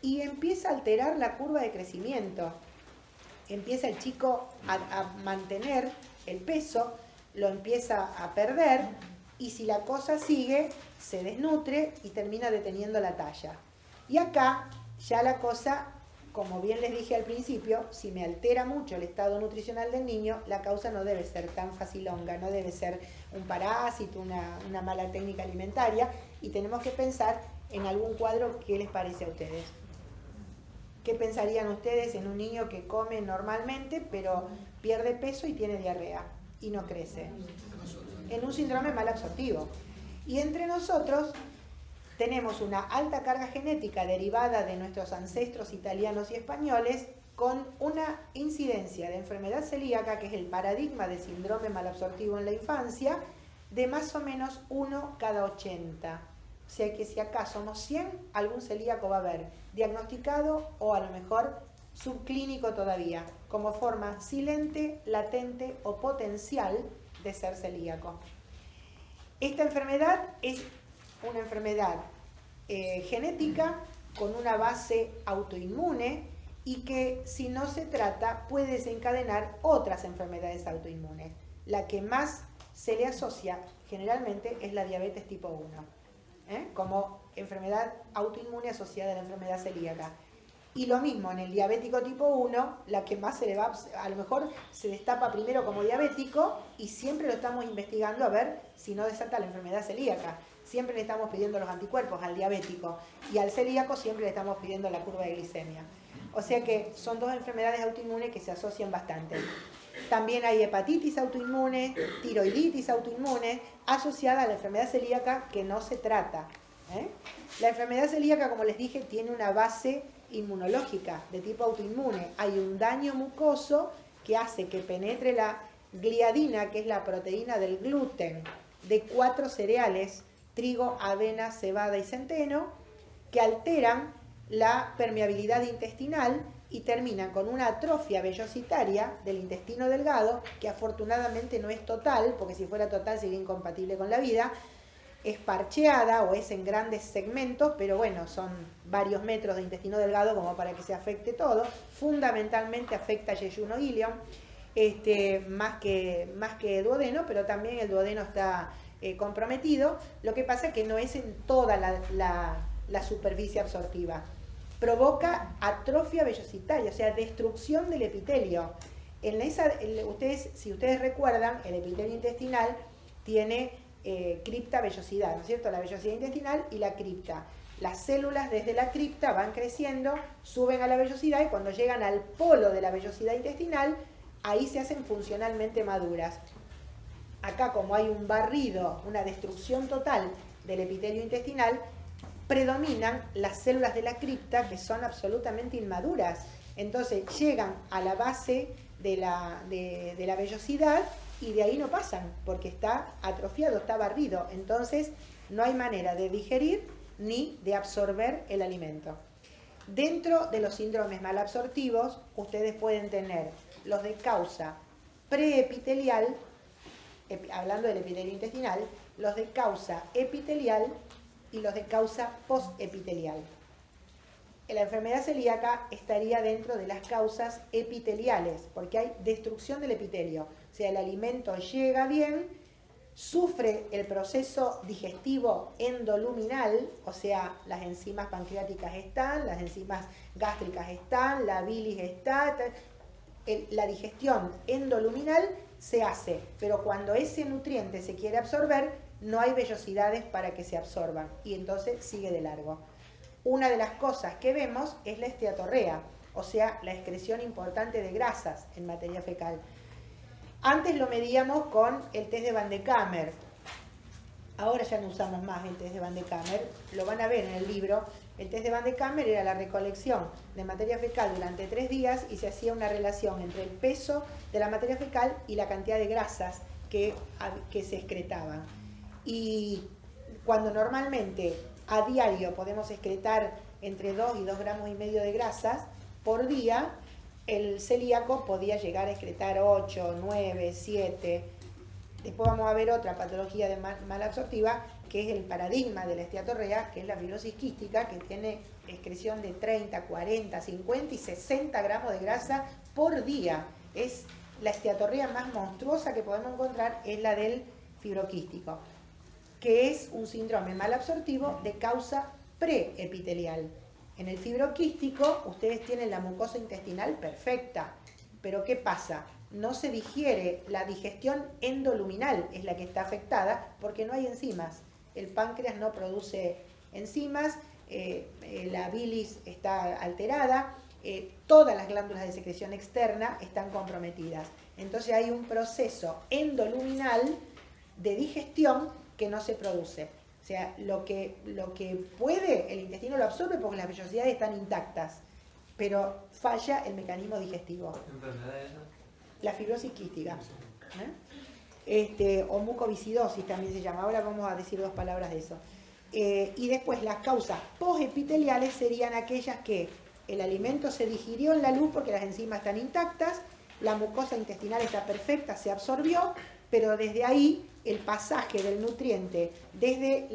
y empieza a alterar la curva de crecimiento. Empieza el chico a mantener el peso, lo empieza a perder, y si la cosa sigue, se desnutre y termina deteniendo la talla. Y acá ya la cosa, como bien les dije al principio, si me altera mucho el estado nutricional del niño, la causa no debe ser tan facilonga, no debe ser un parásito, una mala técnica alimentaria, y tenemos que pensar en algún cuadro. ¿Qué les parece a ustedes? ¿Qué pensarían ustedes en un niño que come normalmente, pero pierde peso y tiene diarrea y no crece? En un síndrome malabsortivo. Y entre nosotros tenemos una alta carga genética derivada de nuestros ancestros italianos y españoles, con una incidencia de enfermedad celíaca, que es el paradigma de síndrome malabsortivo en la infancia, de más o menos 1 cada 80. O sea que si acá somos 100, algún celíaco va a haber, diagnosticado o a lo mejor subclínico todavía, como forma silente, latente o potencial de ser celíaco. Esta enfermedad es una enfermedad genética con una base autoinmune, y que si no se trata puede desencadenar otras enfermedades autoinmunes. La que más se le asocia generalmente es la diabetes tipo 1, como enfermedad autoinmune asociada a la enfermedad celíaca. Y lo mismo en el diabético tipo 1, la que más se le va, a lo mejor se destapa primero como diabético y siempre lo estamos investigando a ver si no desata la enfermedad celíaca. Siempre le estamos pidiendo los anticuerpos al diabético, y al celíaco siempre le estamos pidiendo la curva de glicemia. O sea que son dos enfermedades autoinmunes que se asocian bastante. También hay hepatitis autoinmune, tiroiditis autoinmune, asociada a la enfermedad celíaca, que no se trata. La enfermedad celíaca, como les dije, tiene una base inmunológica de tipo autoinmune. Hay un daño mucoso que hace que penetre la gliadina, que es la proteína del gluten, de 4 cereales: trigo, avena, cebada y centeno, que alteran la permeabilidad intestinal y terminan con una atrofia vellositaria del intestino delgado, que afortunadamente no es total, porque si fuera total sería incompatible con la vida. Es parcheada o es en grandes segmentos, pero bueno, son varios metros de intestino delgado como para que se afecte todo. Fundamentalmente afecta a yeyuno ilion, más que duodeno, pero también el duodeno está comprometido. Lo que pasa es que no es en toda la superficie absortiva. Provoca atrofia vellositaria, o sea, destrucción del epitelio. Si ustedes recuerdan, el epitelio intestinal tiene cripta vellosidad, ¿no es cierto? La vellosidad intestinal y la cripta. Las células desde la cripta van creciendo, suben a la vellosidad, y cuando llegan al polo de la vellosidad intestinal, ahí se hacen funcionalmente maduras. Acá, como hay un barrido, una destrucción total del epitelio intestinal, predominan las células de la cripta, que son absolutamente inmaduras. Entonces llegan a la base de la vellosidad y de ahí no pasan, porque está atrofiado, está barrido. Entonces no hay manera de digerir ni de absorber el alimento. Dentro de los síndromes malabsortivos, ustedes pueden tener los de causa preepitelial, hablando del epitelio intestinal, los de causa epitelial y los de causa postepitelial. La enfermedad celíaca estaría dentro de las causas epiteliales, porque hay destrucción del epitelio. O sea, el alimento llega bien, sufre el proceso digestivo endoluminal, o sea, las enzimas pancreáticas están, las enzimas gástricas están, la bilis está, la digestión endoluminal se hace, pero cuando ese nutriente se quiere absorber, no hay vellosidades para que se absorban y entonces sigue de largo. Una de las cosas que vemos es la esteatorrea, o sea, la excreción importante de grasas en materia fecal. Antes lo medíamos con el test de Van de Kamer. Ahora ya no usamos más el test de Van de Kamer. Lo van a ver en el libro. El test de Van de Kamer era la recolección de materia fecal durante 3 días y se hacía una relación entre el peso de la materia fecal y la cantidad de grasas que se excretaban. Y cuando normalmente a diario podemos excretar entre 2 y 2,5 gramos de grasas por día, el celíaco podía llegar a excretar 8, 9, 7. Después vamos a ver otra patología de malabsortiva, que es el paradigma de la esteatorrea, que es la fibrosis quística, que tiene excreción de 30, 40, 50 y 60 gramos de grasa por día. Es la esteatorrea más monstruosa que podemos encontrar, es la del fibroquístico, que es un síndrome malabsortivo de causa preepitelial. En el fibroquístico ustedes tienen la mucosa intestinal perfecta, pero ¿qué pasa? No se digiere, la digestión endoluminal es la que está afectada porque no hay enzimas. El páncreas no produce enzimas, la bilis está alterada, todas las glándulas de secreción externa están comprometidas. Entonces hay un proceso endoluminal de digestión que no se produce. O sea, lo que puede, el intestino lo absorbe porque las vellosidades están intactas, pero falla el mecanismo digestivo. ¿Qué enfermedad es esa? La fibrosis quística. O mucoviscidosis también se llama. Ahora vamos a decir 2 palabras de eso. Y después las causas posepiteliales serían aquellas que el alimento se digirió en la luz porque las enzimas están intactas, la mucosa intestinal está perfecta, se absorbió, pero desde ahí el pasaje del nutriente desde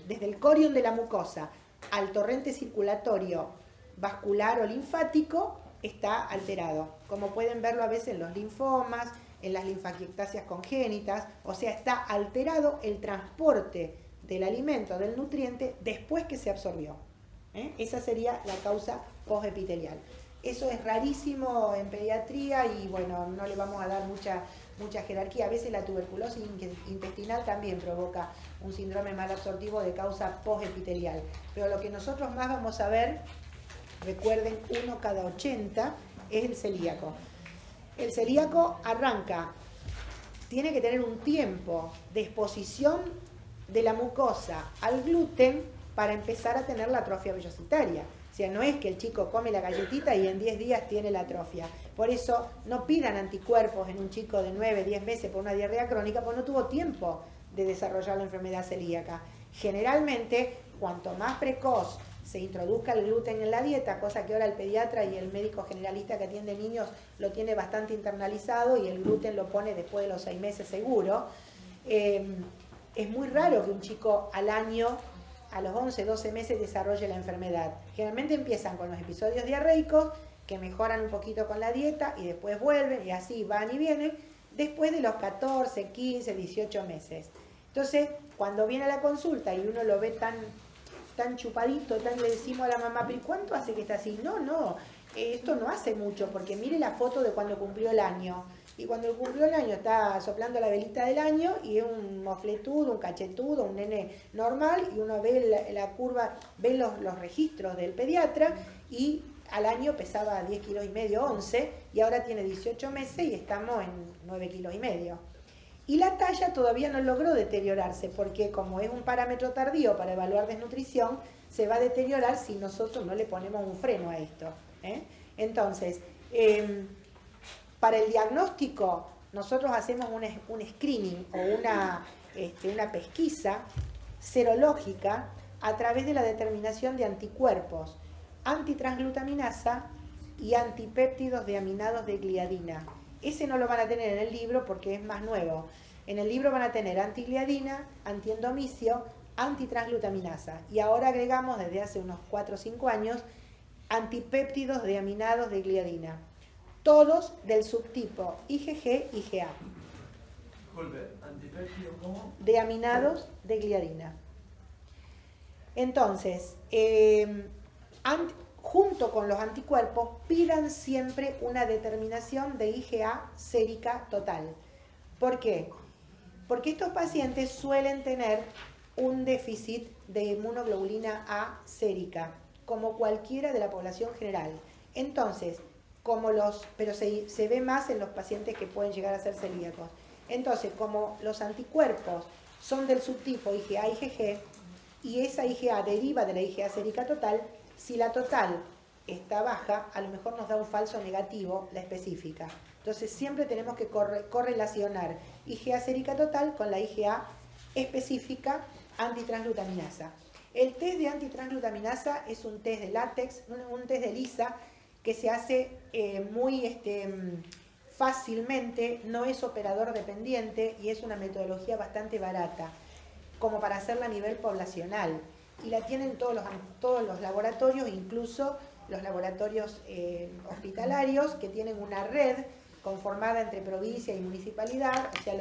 el corion de la mucosa al torrente circulatorio vascular o linfático está alterado, como pueden verlo a veces en los linfomas, en las linfangiectasias congénitas, o sea, está alterado el transporte del alimento, del nutriente, después que se absorbió. Esa sería la causa posepitelial. Eso es rarísimo en pediatría y bueno, no le vamos a dar mucha jerarquía. A veces la tuberculosis intestinal también provoca un síndrome malabsortivo de causa posepitelial. Pero lo que nosotros más vamos a ver, recuerden, 1 cada 80, es el celíaco. El celíaco arranca, tiene que tener un tiempo de exposición de la mucosa al gluten para empezar a tener la atrofia vellocitaria. O sea, no es que el chico come la galletita y en 10 días tiene la atrofia. Por eso no pidan anticuerpos en un chico de 9, 10 meses por una diarrea crónica, porque no tuvo tiempo de desarrollar la enfermedad celíaca. Generalmente, cuanto más precoz se introduzca el gluten en la dieta, cosa que ahora el pediatra y el médico generalista que atiende niños lo tiene bastante internalizado y el gluten lo pone después de los 6 meses seguro, es muy raro que un chico al año, a los 11, 12 meses desarrolle la enfermedad. Generalmente empiezan con los episodios diarreicos, que mejoran un poquito con la dieta y después vuelven y así van y vienen, después de los 14, 15, 18 meses. Entonces, cuando viene a la consulta y uno lo ve tan chupadito, le decimos a la mamá, ¿pero cuánto hace que está así? No, esto no hace mucho, porque mire la foto de cuando cumplió el año. Y cuando cumplió el año está soplando la velita del año y es un mofletudo, un cachetudo, un nene normal, y uno ve la curva, ve los registros del pediatra y al año pesaba 10,5 kilos, 11, y ahora tiene 18 meses y estamos en 9,5 kilos. Y la talla todavía no logró deteriorarse porque como es un parámetro tardío para evaluar desnutrición, se va a deteriorar si nosotros no le ponemos un freno a esto. Entonces, para el diagnóstico, nosotros hacemos un screening o una pesquisa serológica a través de la determinación de anticuerpos, antitransglutaminasa y antipéptidos de aminados de gliadina. Ese no lo van a tener en el libro porque es más nuevo. En el libro van a tener antigliadina, antiendomicio, antitransglutaminasa. Y ahora agregamos desde hace unos 4 o 5 años antipéptidos de aminados de gliadina. Todos del subtipo IgG-IgA. Disculpe, ¿antipéptido cómo? De aminados de gliadina. Entonces, junto con los anticuerpos, pidan siempre una determinación de IgA sérica total. ¿Por qué? Porque estos pacientes suelen tener un déficit de inmunoglobulina A sérica, como cualquiera de la población general. Entonces, pero se ve más en los pacientes que pueden llegar a ser celíacos. Entonces, como los anticuerpos son del subtipo IgA-IgG, y esa IgA deriva de la IgA sérica total, si la total está baja, a lo mejor nos da un falso negativo la específica. Entonces siempre tenemos que correlacionar IgA sérica total con la IgA específica antitransglutaminasa. El test de antitransglutaminasa es un test de látex, un test de ELISA que se hace muy fácilmente, no es operador dependiente y es una metodología bastante barata, como para hacerla a nivel poblacional. Y la tienen todos los laboratorios, incluso los laboratorios hospitalarios, que tienen una red conformada entre provincia y municipalidad, o sea,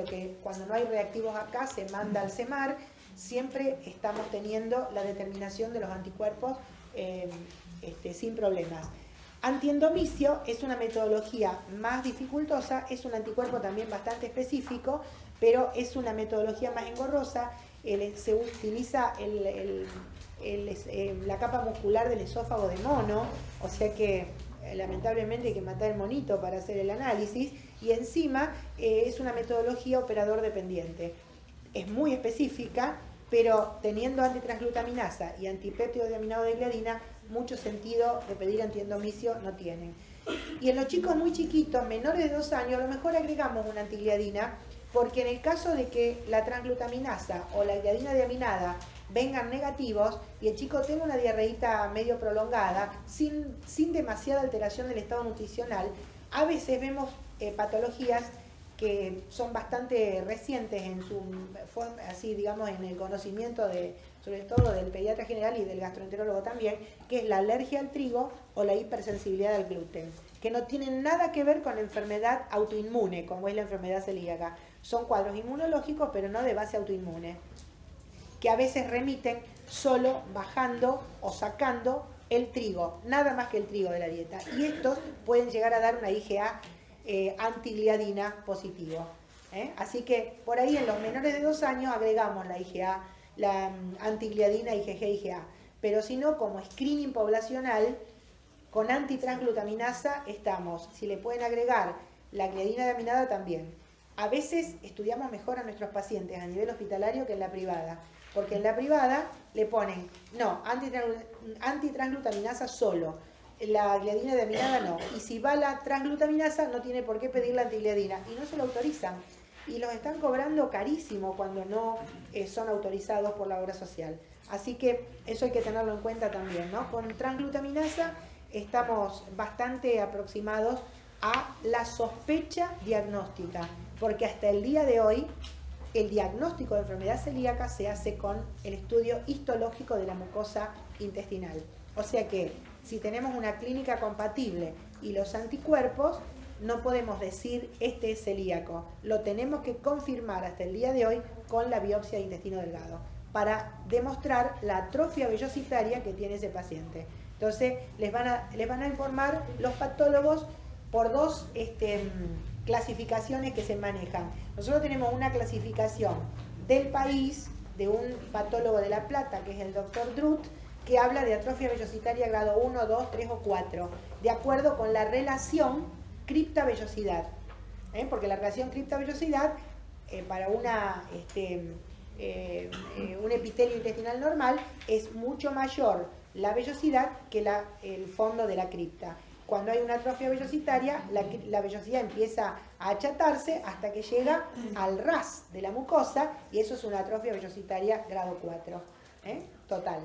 cuando no hay reactivos acá se manda al CEMAR, siempre estamos teniendo la determinación de los anticuerpos sin problemas. Antiendomicio es una metodología más dificultosa, es un anticuerpo también bastante específico, pero es una metodología más engorrosa. Se utiliza la capa muscular del esófago de mono, o sea que lamentablemente hay que matar el monito para hacer el análisis, y encima es una metodología operador dependiente. Es muy específica, pero teniendo antitransglutaminasa y antipéptidos de aminado de gliadina, mucho sentido de pedir antiendomicio no tienen. Y en los chicos muy chiquitos, menores de 2 años, a lo mejor agregamos una antigliadina, porque en el caso de que la transglutaminasa o la gliadina de aminada vengan negativos y el chico tenga una diarreíta medio prolongada, sin demasiada alteración del estado nutricional, a veces vemos patologías que son bastante recientes en su forma, así digamos, en el conocimiento sobre todo del pediatra general y del gastroenterólogo también, que es la alergia al trigo o la hipersensibilidad al gluten, que no tienen nada que ver con la enfermedad autoinmune, como es la enfermedad celíaca. Son cuadros inmunológicos, pero no de base autoinmune, que a veces remiten solo bajando o sacando el trigo, nada más que el trigo de la dieta. Y estos pueden llegar a dar una IgA antigliadina positivo. Así que por ahí en los menores de 2 años agregamos la IgA, la antigliadina IgG-IgA. Pero si no, como screening poblacional, con antitransglutaminasa estamos. Si le pueden agregar la gliadina de aminada también. A veces estudiamos mejor a nuestros pacientes a nivel hospitalario que en la privada, porque en la privada le ponen, no, antitransglutaminasa solo, la gliadina de aminada no, y si va la transglutaminasa no tiene por qué pedir la antigliadina, y no se lo autorizan, y los están cobrando carísimo cuando no son autorizados por la obra social. Así que eso hay que tenerlo en cuenta también, ¿no? Con transglutaminasa estamos bastante aproximados a la sospecha diagnóstica, porque hasta el día de hoy el diagnóstico de enfermedad celíaca se hace con el estudio histológico de la mucosa intestinal. O sea que si tenemos una clínica compatible y los anticuerpos, no podemos decir este es celíaco. Lo tenemos que confirmar hasta el día de hoy con la biopsia de intestino delgado para demostrar la atrofia vellositaria que tiene ese paciente. Entonces les van a informar los patólogos por 2 clasificaciones que se manejan. Nosotros tenemos una clasificación del país de un patólogo de La Plata, que es el doctor Druth, que habla de atrofia vellositaria grado 1, 2, 3 o 4, de acuerdo con la relación cripta-vellosidad. Porque la relación cripta-vellosidad para un epitelio intestinal normal es mucho mayor la vellosidad que el fondo de la cripta. cuando hay una atrofia vellositaria, la vellosidad empieza a achatarse hasta que llega al ras de la mucosa, y eso es una atrofia vellositaria grado 4, total.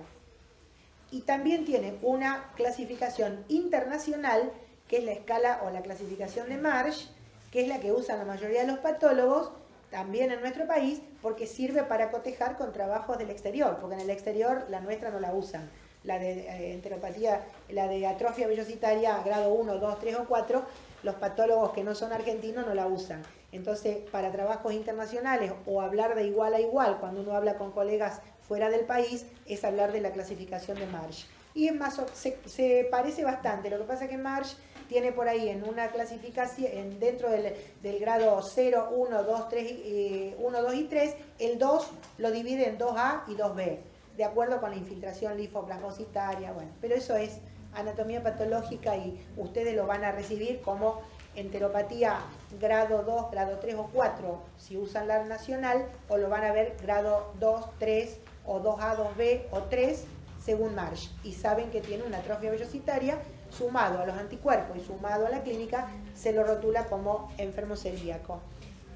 Y también tiene una clasificación internacional, que es la escala o la clasificación de Marsh, que es la que usan la mayoría de los patólogos, también en nuestro país, porque sirve para cotejar con trabajos del exterior, porque en el exterior la nuestra no la usan. La de enteropatía, la de atrofia vellositaria grado 1, 2, 3 o 4, los patólogos que no son argentinos no la usan. Entonces, para trabajos internacionales o hablar de igual a igual, cuando uno habla con colegas fuera del país, es hablar de la clasificación de Marsh. Y es más, se parece bastante. Lo que pasa es que Marsh tiene por ahí en una clasificación, dentro del grado 0, 1, 2, 3, 1, 2 y 3, el 2 lo divide en 2A y 2B, de acuerdo con la infiltración linfoplasmocitaria, bueno, pero eso es anatomía patológica y ustedes lo van a recibir como enteropatía grado 2, grado 3 o 4, si usan la nacional, o lo van a ver grado 2, 3 o 2A, 2B o 3, según Marsh, y saben que tiene una atrofia vellositaria, sumado a los anticuerpos y sumado a la clínica, se lo rotula como enfermo celíaco.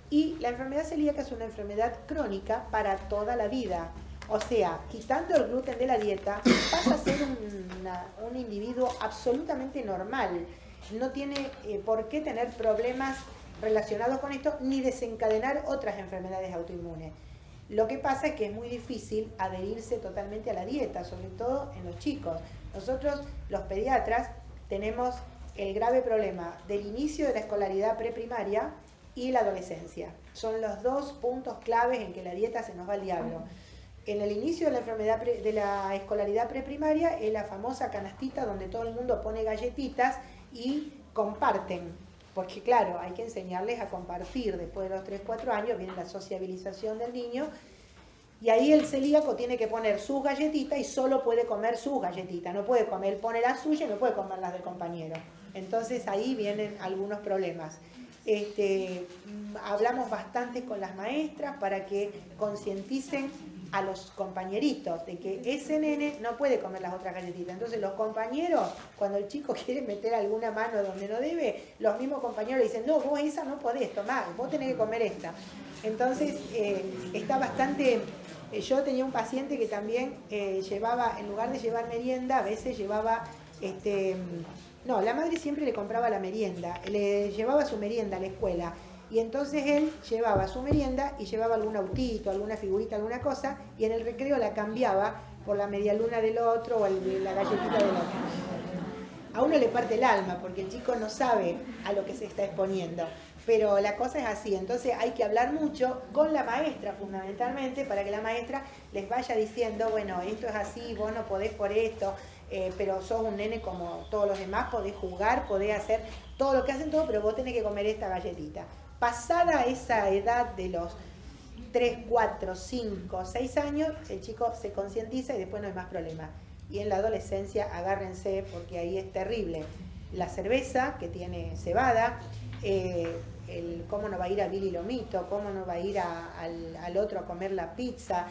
Y la enfermedad celíaca es una enfermedad crónica para toda la vida. O sea, quitando el gluten de la dieta, pasa a ser un individuo absolutamente normal. No tiene por qué tener problemas relacionados con esto, ni desencadenar otras enfermedades autoinmunes. Lo que pasa es que es muy difícil adherirse totalmente a la dieta, sobre todo en los chicos. Nosotros, los pediatras, tenemos el grave problema del inicio de la escolaridad preprimaria y la adolescencia. Son los dos puntos claves en que la dieta se nos va al diablo. En el inicio de la enfermedad de la escolaridad preprimaria es la famosa canastita donde todo el mundo pone galletitas y comparten. Porque claro, hay que enseñarles a compartir. Después de los 3-4 años viene la sociabilización del niño. Y ahí el celíaco tiene que poner sus galletitas y solo puede comer sus galletitas. No puede comer, él pone las suyas y no puede comer las del compañero. Entonces ahí vienen algunos problemas. Hablamos bastante con las maestras para que concienticen a los compañeritos de que ese nene no puede comer las otras galletitas. Entonces los compañeros, cuando el chico quiere meter alguna mano donde no debe, los mismos compañeros le dicen, no, vos esa no podés tomar, vos tenés que comer esta. Entonces está bastante... Yo tenía un paciente que también llevaba, en lugar de llevar merienda, a veces llevaba... no, la madre siempre le compraba la merienda, le llevaba su merienda a la escuela. Y entonces él llevaba su merienda y llevaba algún autito, alguna figurita, alguna cosa, y en el recreo la cambiaba por la medialuna del otro o la galletita del otro. A uno le parte el alma porque el chico no sabe a lo que se está exponiendo. Pero la cosa es así, entonces hay que hablar mucho con la maestra fundamentalmente para que la maestra les vaya diciendo, bueno, esto es así, vos no podés por esto, pero sos un nene como todos los demás, podés jugar, podés hacer todo lo que hacen todos, pero vos tenés que comer esta galletita. Pasada esa edad de los 3, 4, 5, 6 años, el chico se concientiza y después no hay más problema. Y en la adolescencia, agárrense, porque ahí es terrible. La cerveza, que tiene cebada, cómo no va a ir a Billy Lomito, cómo no va a ir al otro a comer la pizza,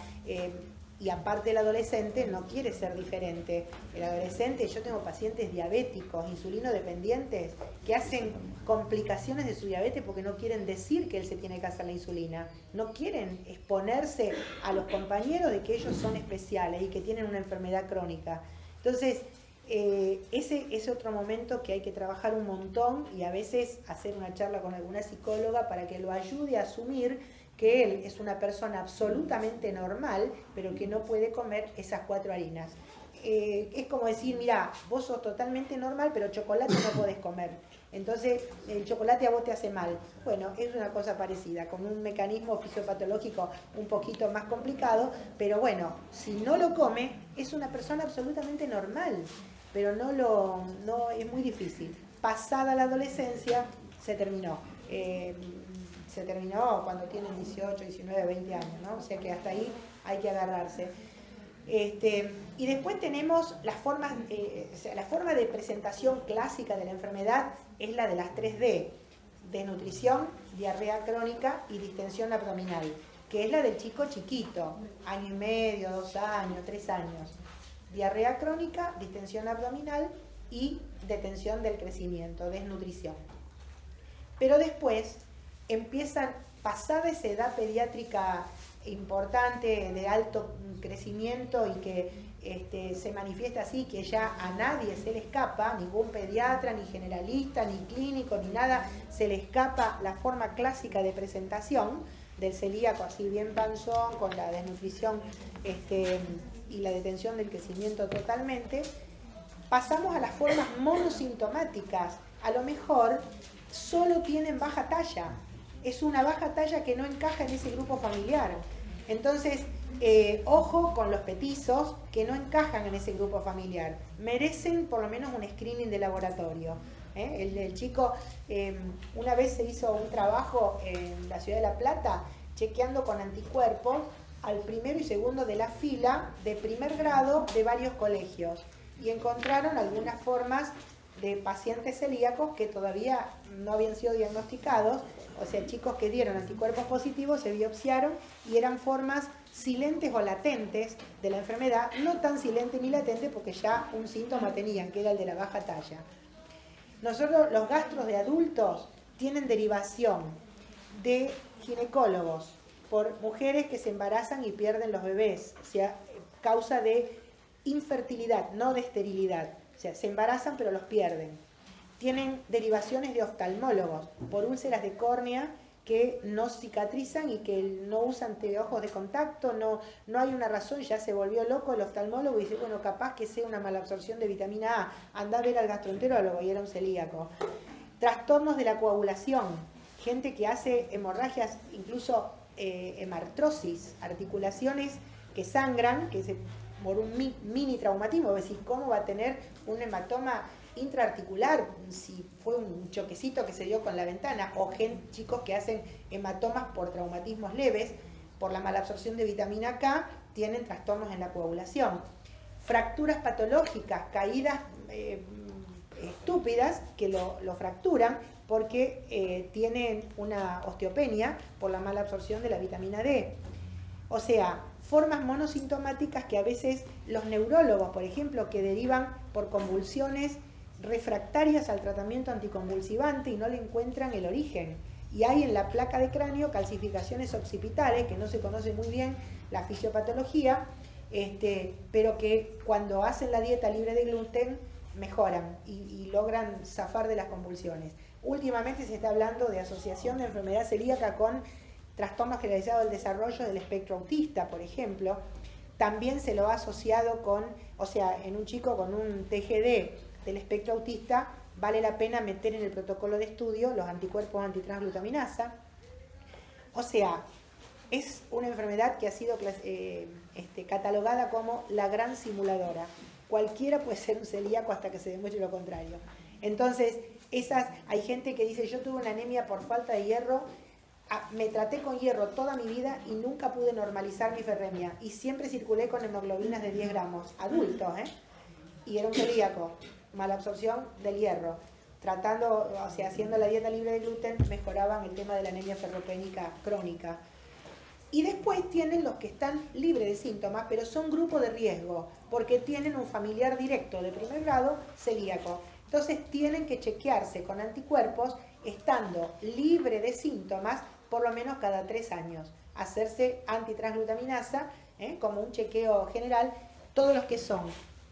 y aparte el adolescente no quiere ser diferente. El adolescente, yo tengo pacientes diabéticos, insulinodependientes, que hacen complicaciones de su diabetes porque no quieren decir que él se tiene que hacer la insulina, no quieren exponerse a los compañeros de que ellos son especiales y que tienen una enfermedad crónica. Entonces, ese es otro momento que hay que trabajar un montón y a veces hacer una charla con alguna psicóloga para que lo ayude a asumir que él es una persona absolutamente normal, pero que no puede comer esas 4 harinas. Es como decir, mira, vos sos totalmente normal, pero chocolate no podés comer. Entonces, el chocolate a vos te hace mal. Bueno, es una cosa parecida, con un mecanismo fisiopatológico un poquito más complicado, pero bueno, si no lo come, es una persona absolutamente normal, pero no es muy difícil. Pasada la adolescencia, se terminó. Se terminó cuando tienen 18, 19, 20 años, ¿no? O sea que hasta ahí hay que agarrarse. Y después tenemos las formas, la forma de presentación clásica de la enfermedad es la de las 3D, desnutrición, diarrea crónica y distensión abdominal, que es la del chico chiquito, año y medio, 2 años, 3 años. Diarrea crónica, distensión abdominal y detención del crecimiento, desnutrición. Pero después empiezan, pasada esa edad pediátrica importante de alto crecimiento y que se manifiesta así, que ya a nadie se le escapa, ningún pediatra, ni generalista, ni clínico, ni nada, se le escapa la forma clásica de presentación del celíaco, así bien panzón, con la desnutrición y la detención del crecimiento totalmente. Pasamos a las formas monosintomáticas. A lo mejor solo tienen baja talla. Es una baja talla que no encaja en ese grupo familiar. Entonces, ojo con los petizos que no encajan en ese grupo familiar. Merecen por lo menos un screening de laboratorio. El chico, una vez se hizo un trabajo en la ciudad de La Plata, chequeando con anticuerpos al primero y segundo de la fila de primer grado de varios colegios. Y encontraron algunas formas de pacientes celíacos que todavía no habían sido diagnosticados, o sea, chicos que dieron anticuerpos positivos, se biopsiaron y eran formas silentes o latentes de la enfermedad, no tan silente ni latente porque ya un síntoma tenían, que era el de la baja talla. Nosotros, los gastros de adultos tienen derivación de ginecólogos por mujeres que se embarazan y pierden los bebés, o sea, causa de infertilidad, no de esterilidad. O sea, se embarazan pero los pierden. Tienen derivaciones de oftalmólogos por úlceras de córnea que no cicatrizan y que no usan anteojos de contacto, no hay una razón, ya se volvió loco el oftalmólogo y dice, bueno, capaz que sea una malabsorción de vitamina A, anda a ver al gastroenterólogo, y era un celíaco. Trastornos de la coagulación, gente que hace hemorragias, incluso hemartrosis, articulaciones que sangran, que se por un mini traumatismo, es decir, ¿cómo va a tener un hematoma intraarticular si fue un choquecito que se dio con la ventana? O chicos que hacen hematomas por traumatismos leves, por la malabsorción de vitamina K, tienen trastornos en la coagulación. Fracturas patológicas, caídas estúpidas que lo fracturan porque tienen una osteopenia por la malabsorción de la vitamina D. O sea, formas monosintomáticas que a veces los neurólogos, por ejemplo, que derivan por convulsiones refractarias al tratamiento anticonvulsivante y no le encuentran el origen. Y hay en la placa de cráneo calcificaciones occipitales, que no se conoce muy bien la fisiopatología, pero que cuando hacen la dieta libre de gluten mejoran y logran zafar de las convulsiones. Últimamente se está hablando de asociación de enfermedad celíaca con trastornos generalizados del desarrollo del espectro autista, por ejemplo. También se lo ha asociado con, o sea, en un chico con un TGD del espectro autista, vale la pena meter en el protocolo de estudio los anticuerpos antitransglutaminasa. O sea, es una enfermedad que ha sido catalogada como la gran simuladora. Cualquiera puede ser un celíaco hasta que se demuestre lo contrario. Entonces, hay gente que dice, yo tuve una anemia por falta de hierro, me traté con hierro toda mi vida y nunca pude normalizar mi ferremia y siempre circulé con hemoglobinas de 10 gramos, adultos, y era un celíaco, mala absorción del hierro. Tratando, o sea, haciendo la dieta libre de gluten, mejoraban el tema de la anemia ferropénica crónica. Y después tienen los que están libres de síntomas, pero son grupo de riesgo, porque tienen un familiar directo de primer grado celíaco. Entonces tienen que chequearse con anticuerpos, estando libre de síntomas, por lo menos cada 3 años. Hacerse antitransglutaminasa, como un chequeo general, todos los que son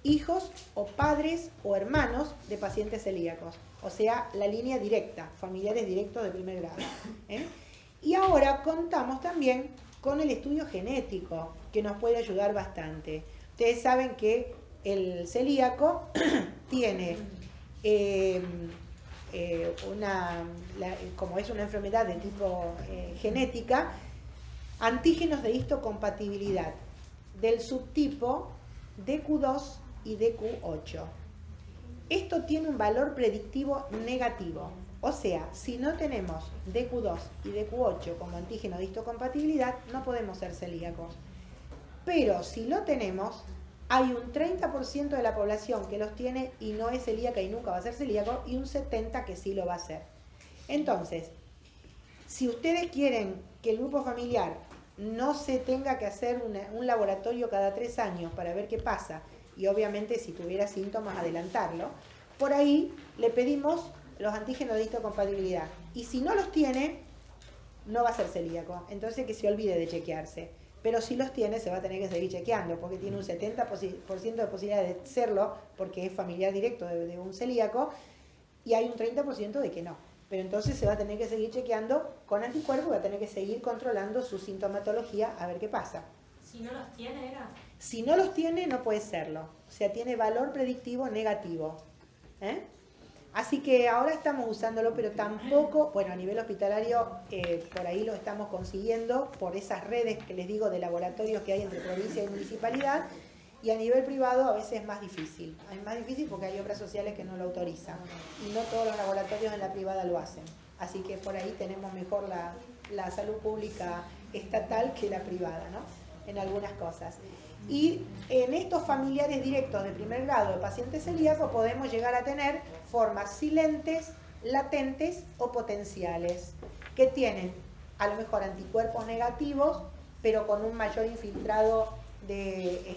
hijos o padres o hermanos de pacientes celíacos. O sea, la línea directa, familiares directos de primer grado. Y ahora contamos también con el estudio genético, que nos puede ayudar bastante. Ustedes saben que el celíaco tiene como es una enfermedad de tipo genética, antígenos de histocompatibilidad del subtipo DQ2 y DQ8. Esto tiene un valor predictivo negativo. O sea, si no tenemos DQ2 y DQ8 como antígeno de histocompatibilidad, no podemos ser celíacos. Pero si lo tenemos, hay un 30% de la población que los tiene y no es celíaca y nunca va a ser celíaco, y un 70% que sí lo va a ser. Entonces, si ustedes quieren que el grupo familiar no se tenga que hacer un laboratorio cada 3 años para ver qué pasa, y obviamente si tuviera síntomas adelantarlo, por ahí le pedimos los antígenos de histocompatibilidad. Y si no los tiene, no va a ser celíaco. Entonces que se olvide de chequearse. Pero si los tiene, se va a tener que seguir chequeando, porque tiene un 70% de posibilidad de serlo, porque es familiar directo de un celíaco, y hay un 30% de que no. Pero entonces se va a tener que seguir chequeando con anticuerpos, va a tener que seguir controlando su sintomatología a ver qué pasa. Si no los tiene, ¿era? Si no los tiene, no puede serlo. O sea, tiene valor predictivo negativo. Así que ahora estamos usándolo, pero tampoco, bueno, a nivel hospitalario, por ahí lo estamos consiguiendo por esas redes que les digo de laboratorios que hay entre provincia y municipalidad, y a nivel privado a veces es más difícil. Es más difícil porque hay obras sociales que no lo autorizan, y no todos los laboratorios en la privada lo hacen. Así que por ahí tenemos mejor la salud pública estatal que la privada, ¿no? En algunas cosas. Y en estos familiares directos de primer grado de pacientes celíacos podemos llegar a tener formas silentes, latentes o potenciales, que tienen a lo mejor anticuerpos negativos, pero con un mayor infiltrado de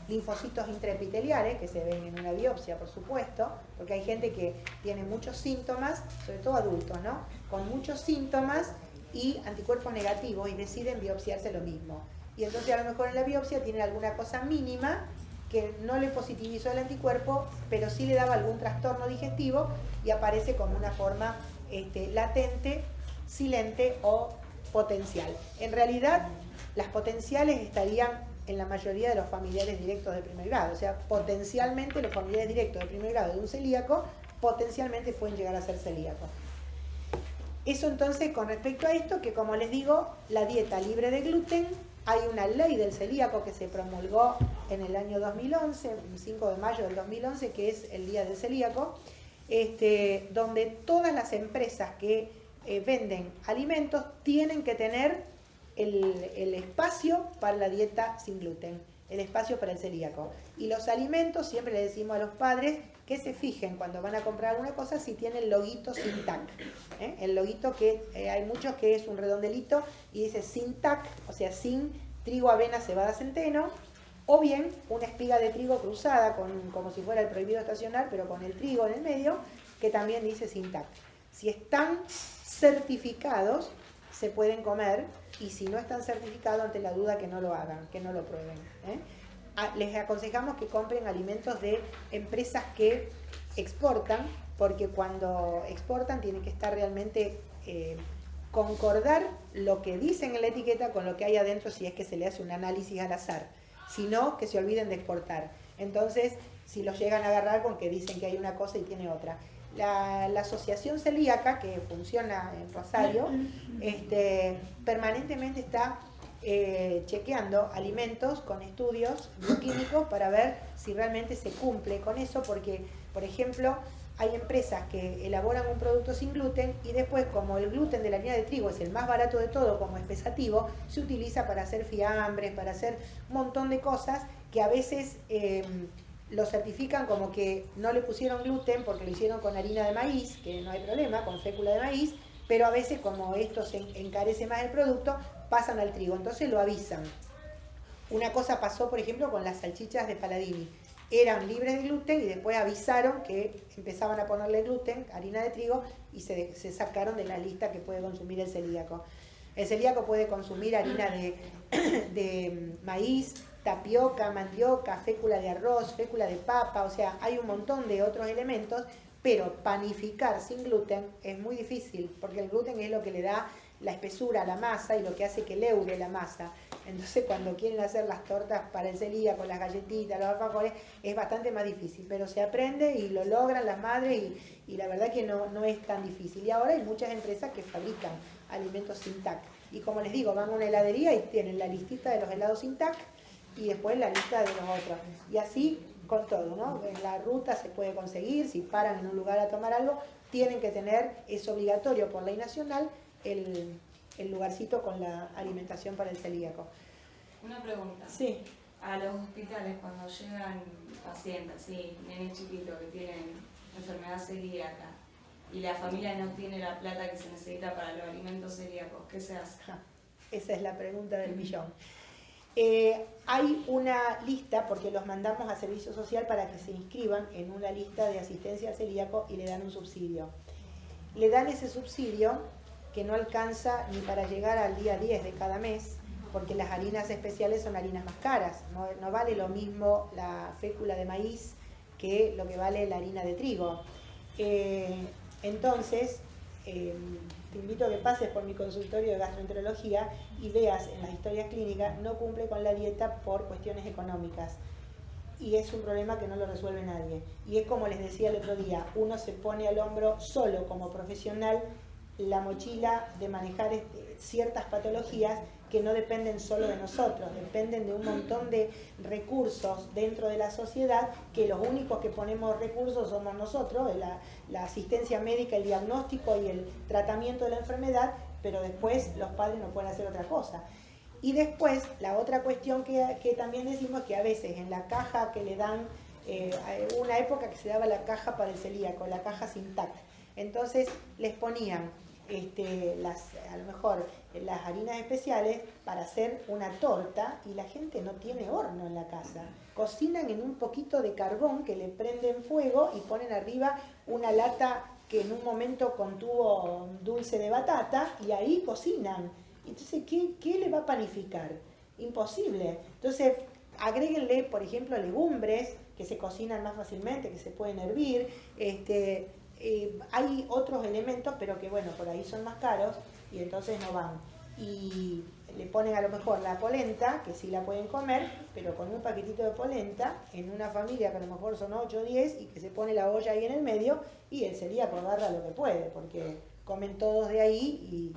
linfocitos intraepiteliales, que se ven en una biopsia, por supuesto, porque hay gente que tiene muchos síntomas, sobre todo adultos, ¿no? Con muchos síntomas y anticuerpos negativos, y deciden biopsiarse lo mismo. Y entonces a lo mejor en la biopsia tiene alguna cosa mínima que no le positivizó el anticuerpo, pero sí le daba algún trastorno digestivo y aparece como una forma latente, silente o potencial. En realidad, las potenciales estarían en la mayoría de los familiares directos de primer grado. O sea, potencialmente los familiares directos de primer grado de un celíaco, potencialmente pueden llegar a ser celíacos. Eso entonces con respecto a esto, que como les digo, la dieta libre de gluten, hay una ley del celíaco que se promulgó en el año 2011, el 5 de mayo del 2011, que es el Día del Celíaco, donde todas las empresas que venden alimentos tienen que tener el espacio para la dieta sin gluten, el espacio para el celíaco. Y los alimentos, siempre le decimos a los padres que se fijen cuando van a comprar alguna cosa si tiene el loguito sin TAC. El loguito que hay muchos que es un redondelito y dice sin TAC, o sea, sin trigo, avena, cebada, centeno, o bien una espiga de trigo cruzada, como si fuera el prohibido estacional, pero con el trigo en el medio, que también dice sin TAC. Si están certificados, se pueden comer, y si no están certificados, ante la duda, que no lo hagan, que no lo prueben. Les aconsejamos que compren alimentos de empresas que exportan, porque cuando exportan tienen que estar realmente concordar lo que dicen en la etiqueta con lo que hay adentro, si es que se le hace un análisis al azar. Si no, que se olviden de exportar. Entonces, si los llegan a agarrar con que dicen que hay una cosa y tiene otra. La Asociación Celíaca, que funciona en Rosario, permanentemente está chequeando alimentos con estudios bioquímicos para ver si realmente se cumple con eso, porque, por ejemplo, hay empresas que elaboran un producto sin gluten y después, como el gluten de la harina de trigo es el más barato de todo como espesativo, se utiliza para hacer fiambres, para hacer un montón de cosas que a veces lo certifican como que no le pusieron gluten porque lo hicieron con harina de maíz, que no hay problema, con fécula de maíz, pero a veces como esto se encarece más el producto, pasan al trigo, entonces lo avisan. Una cosa pasó, por ejemplo, con las salchichas de Paladini. Eran libres de gluten y después avisaron que empezaban a ponerle gluten, harina de trigo, y se sacaron de la lista que puede consumir el celíaco. El celíaco puede consumir harina de maíz, tapioca, mandioca, fécula de arroz, fécula de papa, o sea, hay un montón de otros elementos, pero panificar sin gluten es muy difícil, porque el gluten es lo que le da la espesura a la masa y lo que hace que leude la masa. Entonces, cuando quieren hacer las tortas para el celíaco, las galletitas, los alfajores, es bastante más difícil, pero se aprende y lo logran las madres y la verdad que no es tan difícil. Y ahora hay muchas empresas que fabrican alimentos sin TAC. Y como les digo, van a una heladería y tienen la listita de los helados sin TAC y después la lista de los otros. Y así con todo, ¿no? En la ruta se puede conseguir, si paran en un lugar a tomar algo, tienen que tener, es obligatorio por ley nacional, el lugarcito con la alimentación para el celíaco. Una pregunta. Sí. A los hospitales, cuando llegan pacientes, sí, nenes chiquitos que tienen enfermedad celíaca y la familia no tiene la plata que se necesita para los alimentos celíacos, ¿qué se hace? Esa es la pregunta del millón. Hay una lista, porque los mandamos a Servicio Social para que se inscriban en una lista de asistencia al celíaco y le dan un subsidio. Le dan ese subsidio que no alcanza ni para llegar al día 10 de cada mes, porque las harinas especiales son harinas más caras. No vale lo mismo la fécula de maíz que lo que vale la harina de trigo. Entonces, te invito a que pases por mi consultorio de gastroenterología y veas en las historias clínicas, no cumple con la dieta por cuestiones económicas. Y es un problema que no lo resuelve nadie. Y es como les decía el otro día, uno se pone al hombro solo como profesional la mochila de manejar ciertas patologías que no dependen solo de nosotros, dependen de un montón de recursos dentro de la sociedad, que los únicos que ponemos recursos somos nosotros, la asistencia médica, el diagnóstico y el tratamiento de la enfermedad, pero después los padres no pueden hacer otra cosa. Y después, la otra cuestión que también decimos es que a veces en la caja que le dan, una época que se daba la caja para el celíaco, la caja Sintac, entonces les ponían a lo mejor las harinas especiales para hacer una torta y la gente no tiene horno en la casa. Cocinan en un poquito de carbón que le prenden fuego y ponen arriba una lata que en un momento contuvo dulce de batata y ahí cocinan. Entonces, ¿qué le va a panificar? Imposible. Entonces, agréguenle, por ejemplo, legumbres que se cocinan más fácilmente, que se pueden hervir. Hay otros elementos, pero que bueno, por ahí son más caros y entonces no van. Y le ponen a lo mejor la polenta, que sí la pueden comer, pero con un paquetito de polenta, en una familia que a lo mejor son 8 o 10, y que se pone la olla ahí en el medio, y el celíaco agarra lo que puede, porque comen todos de ahí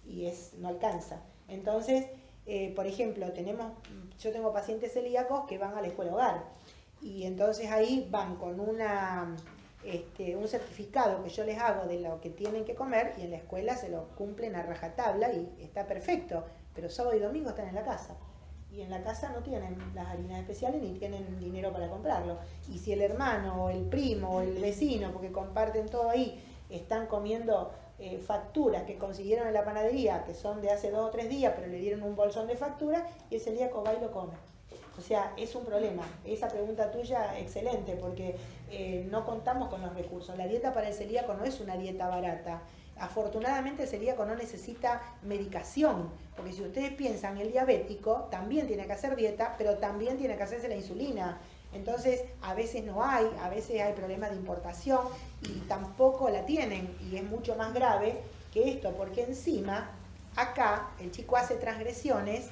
y no alcanza. Entonces, por ejemplo, yo tengo pacientes celíacos que van a la escuela hogar, y entonces ahí van con un certificado que yo les hago de lo que tienen que comer, y en la escuela se lo cumplen a rajatabla y está perfecto, pero sábado y domingo están en la casa, y en la casa no tienen las harinas especiales ni tienen dinero para comprarlo. Y si el hermano o el primo o el vecino, porque comparten todo ahí, están comiendo facturas que consiguieron en la panadería, que son de hace 2 o 3 días, pero le dieron un bolsón de facturas, y el celíaco va y lo come. O sea, es un problema. Esa pregunta tuya, excelente, porque no contamos con los recursos. La dieta para el celíaco no es una dieta barata. Afortunadamente el celíaco no necesita medicación, porque si ustedes piensan, el diabético también tiene que hacer dieta, pero también tiene que hacerse la insulina. Entonces, a veces no hay, a veces hay problemas de importación y tampoco la tienen, y es mucho más grave que esto, porque encima, acá, el chico hace transgresiones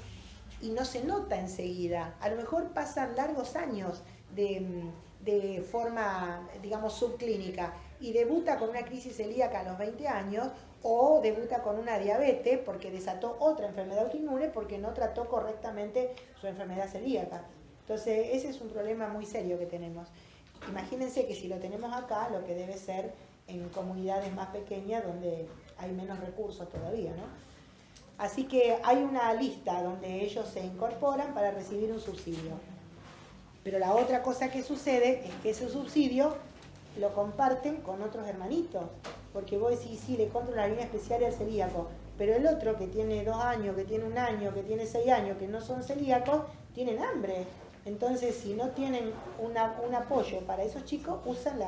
y no se nota enseguida. A lo mejor pasan largos años de forma, digamos, subclínica, y debuta con una crisis celíaca a los 20 años, o debuta con una diabetes porque desató otra enfermedad autoinmune porque no trató correctamente su enfermedad celíaca. Entonces, ese es un problema muy serio que tenemos. Imagínense que si lo tenemos acá, lo que debe ser en comunidades más pequeñas donde hay menos recursos todavía, ¿no? Así que hay una lista donde ellos se incorporan para recibir un subsidio. Pero la otra cosa que sucede es que ese subsidio lo comparten con otros hermanitos. Porque vos decís, sí, le compro una harina especial al celíaco, pero el otro que tiene 2 años, que tiene 1 año, que tiene 6 años, que no son celíacos, tienen hambre. Entonces, si no tienen un apoyo para esos chicos, usan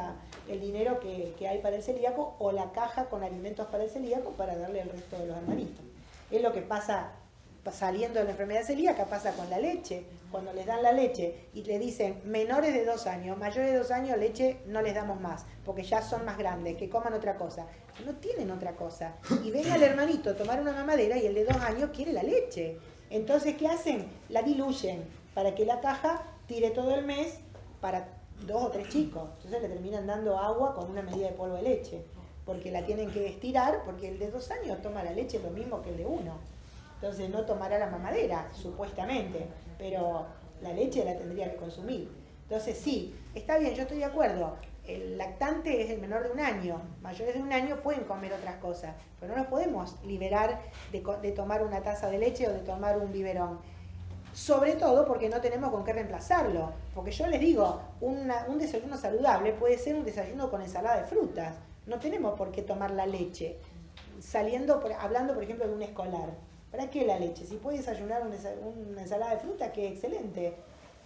el dinero que hay para el celíaco o la caja con alimentos para el celíaco para darle al resto de los hermanitos. Es lo que pasa saliendo de la enfermedad celíaca, pasa con la leche. Cuando les dan la leche y le dicen menores de 2 años, mayores de 2 años, leche no les damos más, porque ya son más grandes, que coman otra cosa. No tienen otra cosa. Y venga el hermanito a tomar una mamadera y el de 2 años quiere la leche. Entonces, ¿qué hacen? La diluyen para que la caja tire todo el mes para 2 o 3 chicos. Entonces le terminan dando agua con una medida de polvo de leche, porque la tienen que estirar, porque el de 2 años toma la leche lo mismo que el de 1. Entonces no tomará la mamadera, supuestamente, pero la leche la tendría que consumir. Entonces sí, está bien, yo estoy de acuerdo. El lactante es el menor de 1 año. Mayores de 1 año pueden comer otras cosas, pero no los podemos liberar de tomar una taza de leche o de tomar un biberón. Sobre todo porque no tenemos con qué reemplazarlo. Porque yo les digo, un desayuno saludable puede ser un desayuno con ensalada de frutas. No tenemos por qué tomar la leche. Hablando, por ejemplo, de un escolar. ¿Para qué la leche? Si puedes desayunar una ensalada de fruta, que excelente.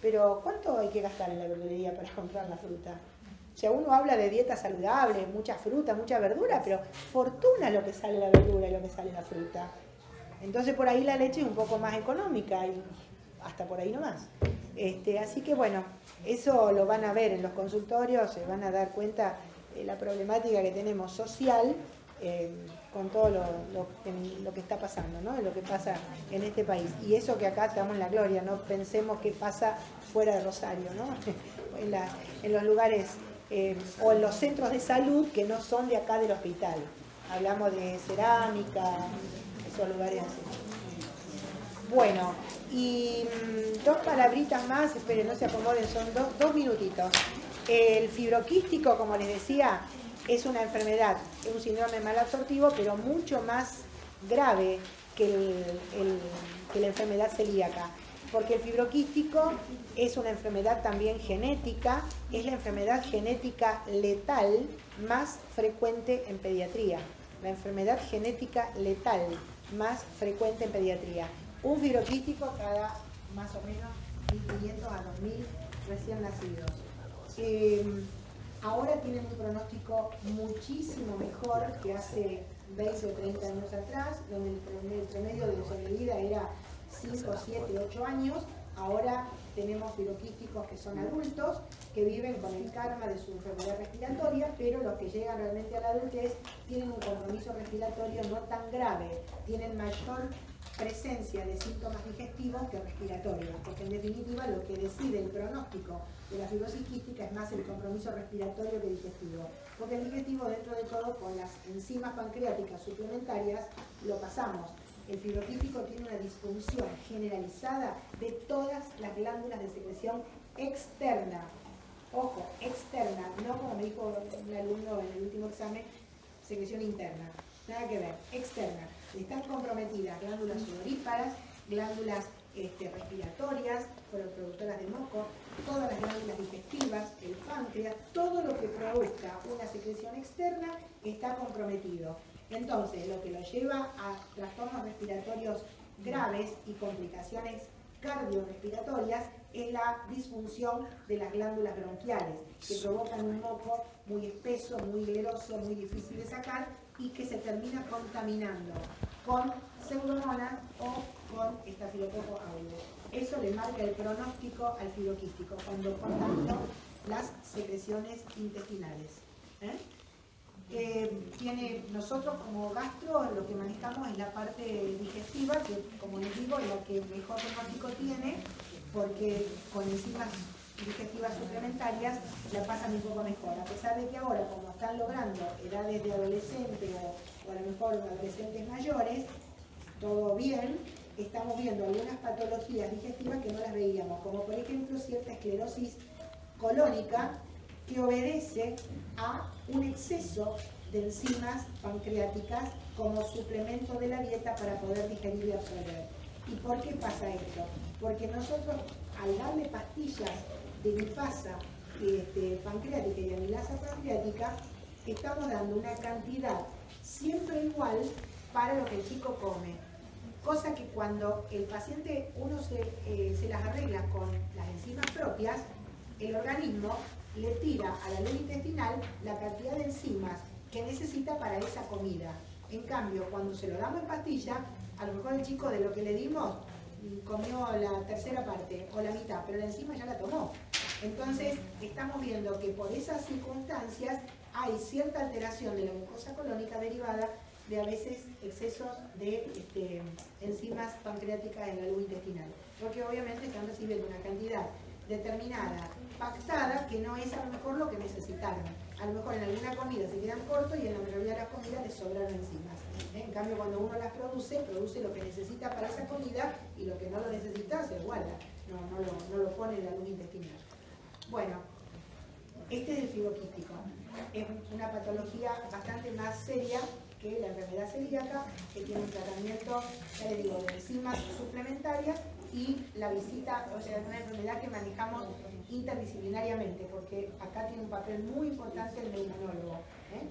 Pero ¿cuánto hay que gastar en la verdulería para comprar la fruta? O sea, uno habla de dieta saludable, mucha fruta, mucha verdura, pero fortuna lo que sale la verdura y lo que sale la fruta. Entonces por ahí la leche es un poco más económica y hasta por ahí nomás. Así que bueno, eso lo van a ver en los consultorios, se van a dar cuenta de la problemática que tenemos social con todo lo que está pasando, ¿no? Lo que pasa en este país. Y eso que acá estamos en la gloria, no pensemos que pasa fuera de Rosario, ¿no? En los lugares o en los centros de salud que no son de acá del hospital. Hablamos de Cerámica, esos lugares así. Bueno, y dos palabritas más, esperen, no se acomoden, son dos minutitos. El fibroquístico, como les decía, es una enfermedad, es un síndrome malabsortivo, pero mucho más grave que la enfermedad celíaca. Porque el fibroquístico es una enfermedad también genética, es la enfermedad genética letal más frecuente en pediatría. La enfermedad genética letal más frecuente en pediatría. Un fibroquístico cada más o menos 1.500 a 2.000 recién nacidos. Ahora tienen un pronóstico muchísimo mejor que hace 20 o 30 años atrás, donde el promedio de sobrevida era 5, 7, 8 años. Ahora tenemos fibroquísticos que son adultos, que viven con el karma de su enfermedad respiratoria, pero los que llegan realmente a la adultez tienen un compromiso respiratorio no tan grave, tienen mayor presencia de síntomas digestivos que respiratorios, porque en definitiva lo que decide el pronóstico de la fibrosis quística es más el compromiso respiratorio que digestivo, porque el digestivo dentro de todo con las enzimas pancreáticas suplementarias lo pasamos. El fibroquístico tiene una disfunción generalizada de todas las glándulas de secreción externa. Ojo, externa, no como me dijo un alumno en el último examen, secreción interna. Nada que ver, externa. Están comprometidas glándulas sudoríparas, glándulas respiratorias, productoras de moco, todas las glándulas digestivas, el páncreas, todo lo que produzca una secreción externa está comprometido. Entonces, lo que lo lleva a trastornos respiratorios graves y complicaciones cardiorrespiratorias es la disfunción de las glándulas bronquiales, que provocan un moco muy espeso, muy gleroso, muy difícil de sacar y que se termina contaminando con pseudomonas o con estafilococo aureus. Eso le marca el pronóstico al fibroquístico cuando contaminó las secreciones intestinales. Nosotros como gastro lo que manejamos es la parte digestiva, que como les digo es la que mejor pronóstico tiene, porque con enzimas digestivas suplementarias la pasan un poco mejor, a pesar de que ahora como están logrando edades de adolescente o a lo mejor adolescentes mayores, todo bien, estamos viendo algunas patologías digestivas que no las veíamos, como por ejemplo cierta esclerosis colónica que obedece a un exceso de enzimas pancreáticas como suplemento de la dieta para poder digerir y absorber. ¿Y por qué pasa esto? Porque nosotros al darle pastillas de bifasa pancreática y de amilasa pancreática, estamos dando una cantidad siempre igual para lo que el chico come. Cosa que cuando el paciente uno se las arregla con las enzimas propias, el organismo le tira a la luz intestinal la cantidad de enzimas que necesita para esa comida. En cambio, cuando se lo damos en pastilla, a lo mejor el chico de lo que le dimos comió la tercera parte o la mitad, pero la enzima ya la tomó. Entonces, estamos viendo que por esas circunstancias hay cierta alteración de la mucosa colónica derivada de a veces excesos de enzimas pancreáticas en la luz intestinal, porque obviamente están recibiendo una cantidad determinada, pactada, que no es a lo mejor lo que necesitaron. A lo mejor en alguna comida se quedan cortos y en la mayoría de las comidas les sobraron enzimas. En cambio, cuando uno las produce lo que necesita para esa comida y lo que no lo necesita se lo guarda, no lo pone en la luz intestinal. Bueno, este es el fibroquístico. Es una patología bastante más seria que la enfermedad celíaca, que tiene un tratamiento, ya les digo, de enzimas suplementarias y la visita, o sea, es una enfermedad que manejamos interdisciplinariamente, porque acá tiene un papel muy importante el neumonólogo,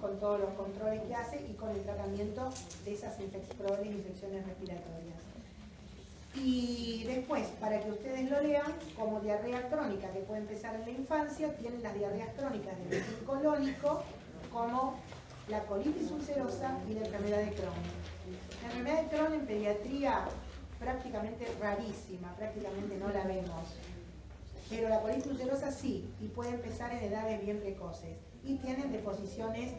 con todos los controles que hace y con el tratamiento de esas probables infecciones respiratorias. Y después, para que ustedes lo lean, como diarrea crónica que puede empezar en la infancia, tienen las diarreas crónicas de origen colónico, como la colitis ulcerosa y la enfermedad de Crohn. La enfermedad de Crohn en pediatría prácticamente rarísima, prácticamente no la vemos. Pero la colitis ulcerosa sí, y puede empezar en edades bien precoces. Y tienen deposiciones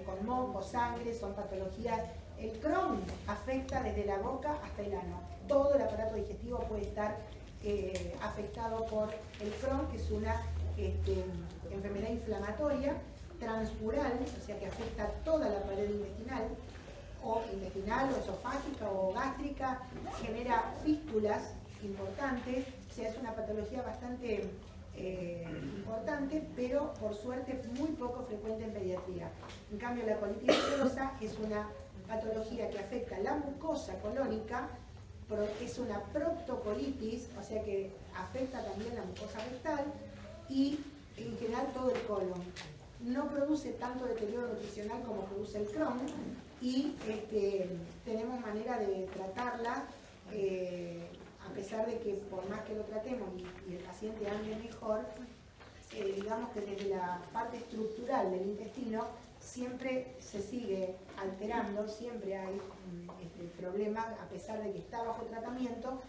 con moco, sangre, son patologías. El Crohn afecta desde la boca hasta el ano. Todo el aparato digestivo puede estar afectado por el Crohn, que es una enfermedad inflamatoria transmural, o sea que afecta toda la pared intestinal, o esofágica o gástrica, genera fístulas importantes, o sea, es una patología bastante importante, pero por suerte muy poco frecuente en pediatría. En cambio, la colitis ulcerosa es una patología que afecta la mucosa colónica, es una proctocolitis, o sea que afecta también la mucosa rectal y en general todo el colon. No produce tanto deterioro nutricional como produce el Crohn y tenemos manera de tratarla, a pesar de que por más que lo tratemos y el paciente ande mejor, digamos que desde la parte estructural del intestino siempre se sigue alterando, siempre hay problemas, a pesar de que está bajo tratamiento,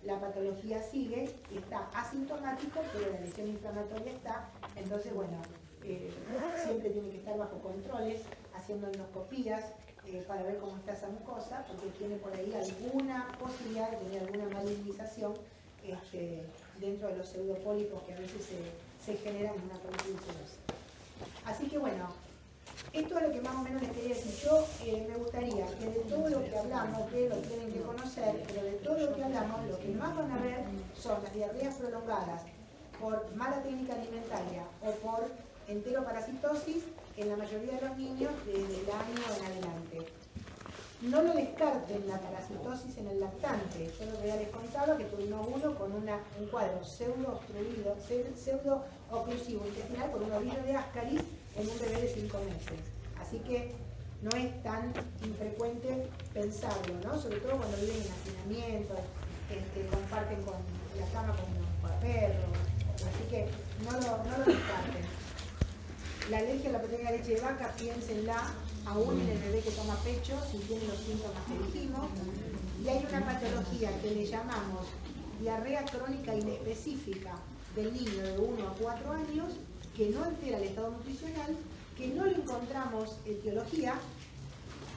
la patología sigue, está asintomático, pero la lesión inflamatoria está, entonces bueno, siempre tiene que estar bajo controles, haciendo endoscopías para ver cómo está esa mucosa, porque tiene por ahí alguna posibilidad de tener alguna malignización dentro de los pseudopólipos que a veces se generan en una colitis ulcerosa. Así que bueno, esto es lo que más o menos les quería decir. Yo me gustaría que de todo lo que hablamos, que lo tienen que conocer, pero de todo lo que hablamos, lo que más van a ver son las diarreas prolongadas por mala técnica alimentaria o por enteroparasitosis en la mayoría de los niños desde el año en adelante. No lo descarten la parasitosis en el lactante. Yo lo que ya les contaba que tuvimos uno con un cuadro pseudo-oclusivo intestinal por un ovillo de Ascaris en un bebé de 5 meses. Así que no es tan infrecuente pensarlo, ¿no? Sobre todo cuando viven en hacinamientos, comparten con la cama con perros. Así que no lo descarten. La alergia a la proteína de leche de vaca, piénsenla aún en el bebé que toma pecho, si tiene los síntomas que dijimos. Y hay una patología que le llamamos diarrea crónica inespecífica del niño de 1 a 4 años, que no altera el estado nutricional, que no le encontramos etiología.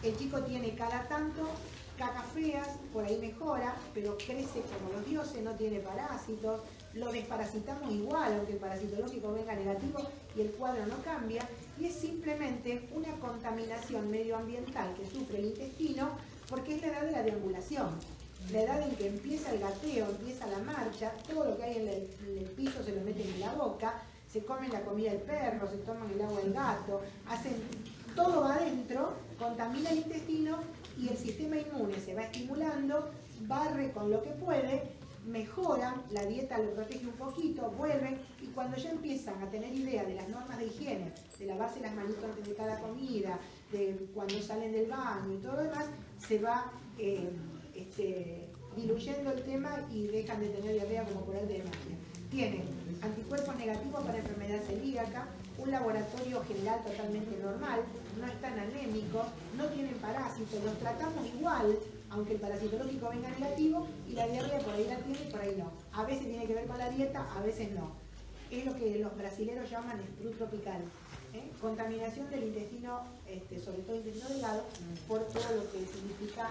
El chico tiene cada tanto cacas feas, por ahí mejora, pero crece como los dioses, no tiene parásitos, lo desparasitamos igual, aunque el parasitológico venga negativo y el cuadro no cambia, y es simplemente una contaminación medioambiental que sufre el intestino porque es la edad de la deambulación, la edad en que empieza el gateo, empieza la marcha, todo lo que hay en el piso se lo meten en la boca, se comen la comida del perro, se toman el agua del gato, hacen todo va adentro, contamina el intestino y el sistema inmune se va estimulando, barre con lo que puede, mejora, la dieta lo protege un poquito, vuelve, y cuando ya empiezan a tener idea de las normas de higiene, de lavarse las manitos antes de cada comida, de cuando salen del baño y todo lo demás, se va diluyendo el tema y dejan de tener diarrea como por arte de magia. Tienen anticuerpos negativos para enfermedad celíaca, un laboratorio general totalmente normal, no están anémicos, no tienen parásitos, los tratamos igual, aunque el parasitológico venga negativo, y la diarrea por ahí la tiene y por ahí no. A veces tiene que ver con la dieta, a veces no. Es lo que los brasileros llaman sprue tropical. Contaminación del intestino, sobre todo el intestino delgado, por todo lo que significa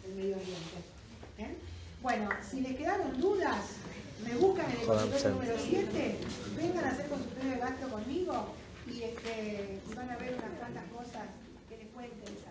el medio ambiente. Bueno, si les quedaron dudas, me buscan en el consultorio número 7, vengan a hacer consultorio de gastro conmigo y van a ver unas cuantas cosas que les pueden interesar.